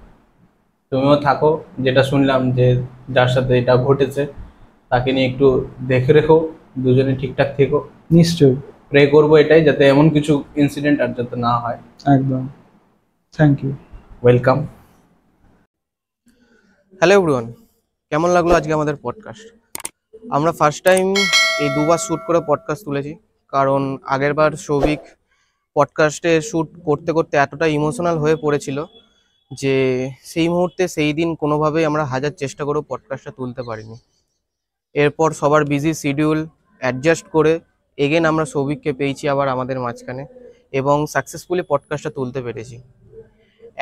তুমিও থাকো, যেটা শুনলাম যে যার সাথে এটা ঘটেছে তাকে নিয়ে একটু দেখে রেখো, দুজনে ঠিকঠাক থেকো। নিশ্চয়ই, প্রে করবো এটাই, যাতে এমন কিছু ইনসিডেন্ট আর যাতে না হয়। একদম। Thank you. Welcome. Hello everyone, কেমন লাগলো আজকে আমাদের পডকাস্ট? আমরা ফার্স্ট টাইম এই দুবার শ্যুট করে পডকাস্ট তুলেছি, কারণ আগেরবার সৌভিক পডকাস্টে শ্যুট করতে করতে এতটা ইমোশনাল হয়ে পড়েছিল যে সেই মুহূর্তে সেই দিন কোনোভাবেই আমরা হাজার চেষ্টা করেও পডকাস্টটা তুলতে পারিনি। এরপর সবার বিজি শিডিউল অ্যাডজাস্ট করে এগেন আমরা সৌভিককে পেয়েছি আবার আমাদের মাঝখানে এবং সাকসেসফুলি পডকাস্টটা তুলতে পেরেছি।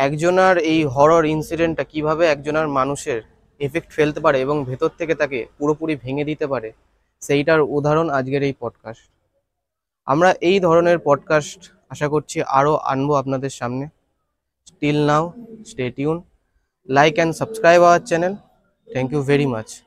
একজনার এই হরর ইনসিডেন্টটা কিভাবে একজনার মানুষের এফেক্ট ফেলতে পারে এবং ভেতর থেকে তাকে পুরোপুরি ভেঙে দিতে পারে, সেইটার উদাহরণ আজকের এই পডকাস্ট। আমরা এই ধরনের পডকাস্ট আশা করছি আরও আনবো আপনাদের সামনে। Till now, stay tune, like and subscribe our channel. Thank you very much.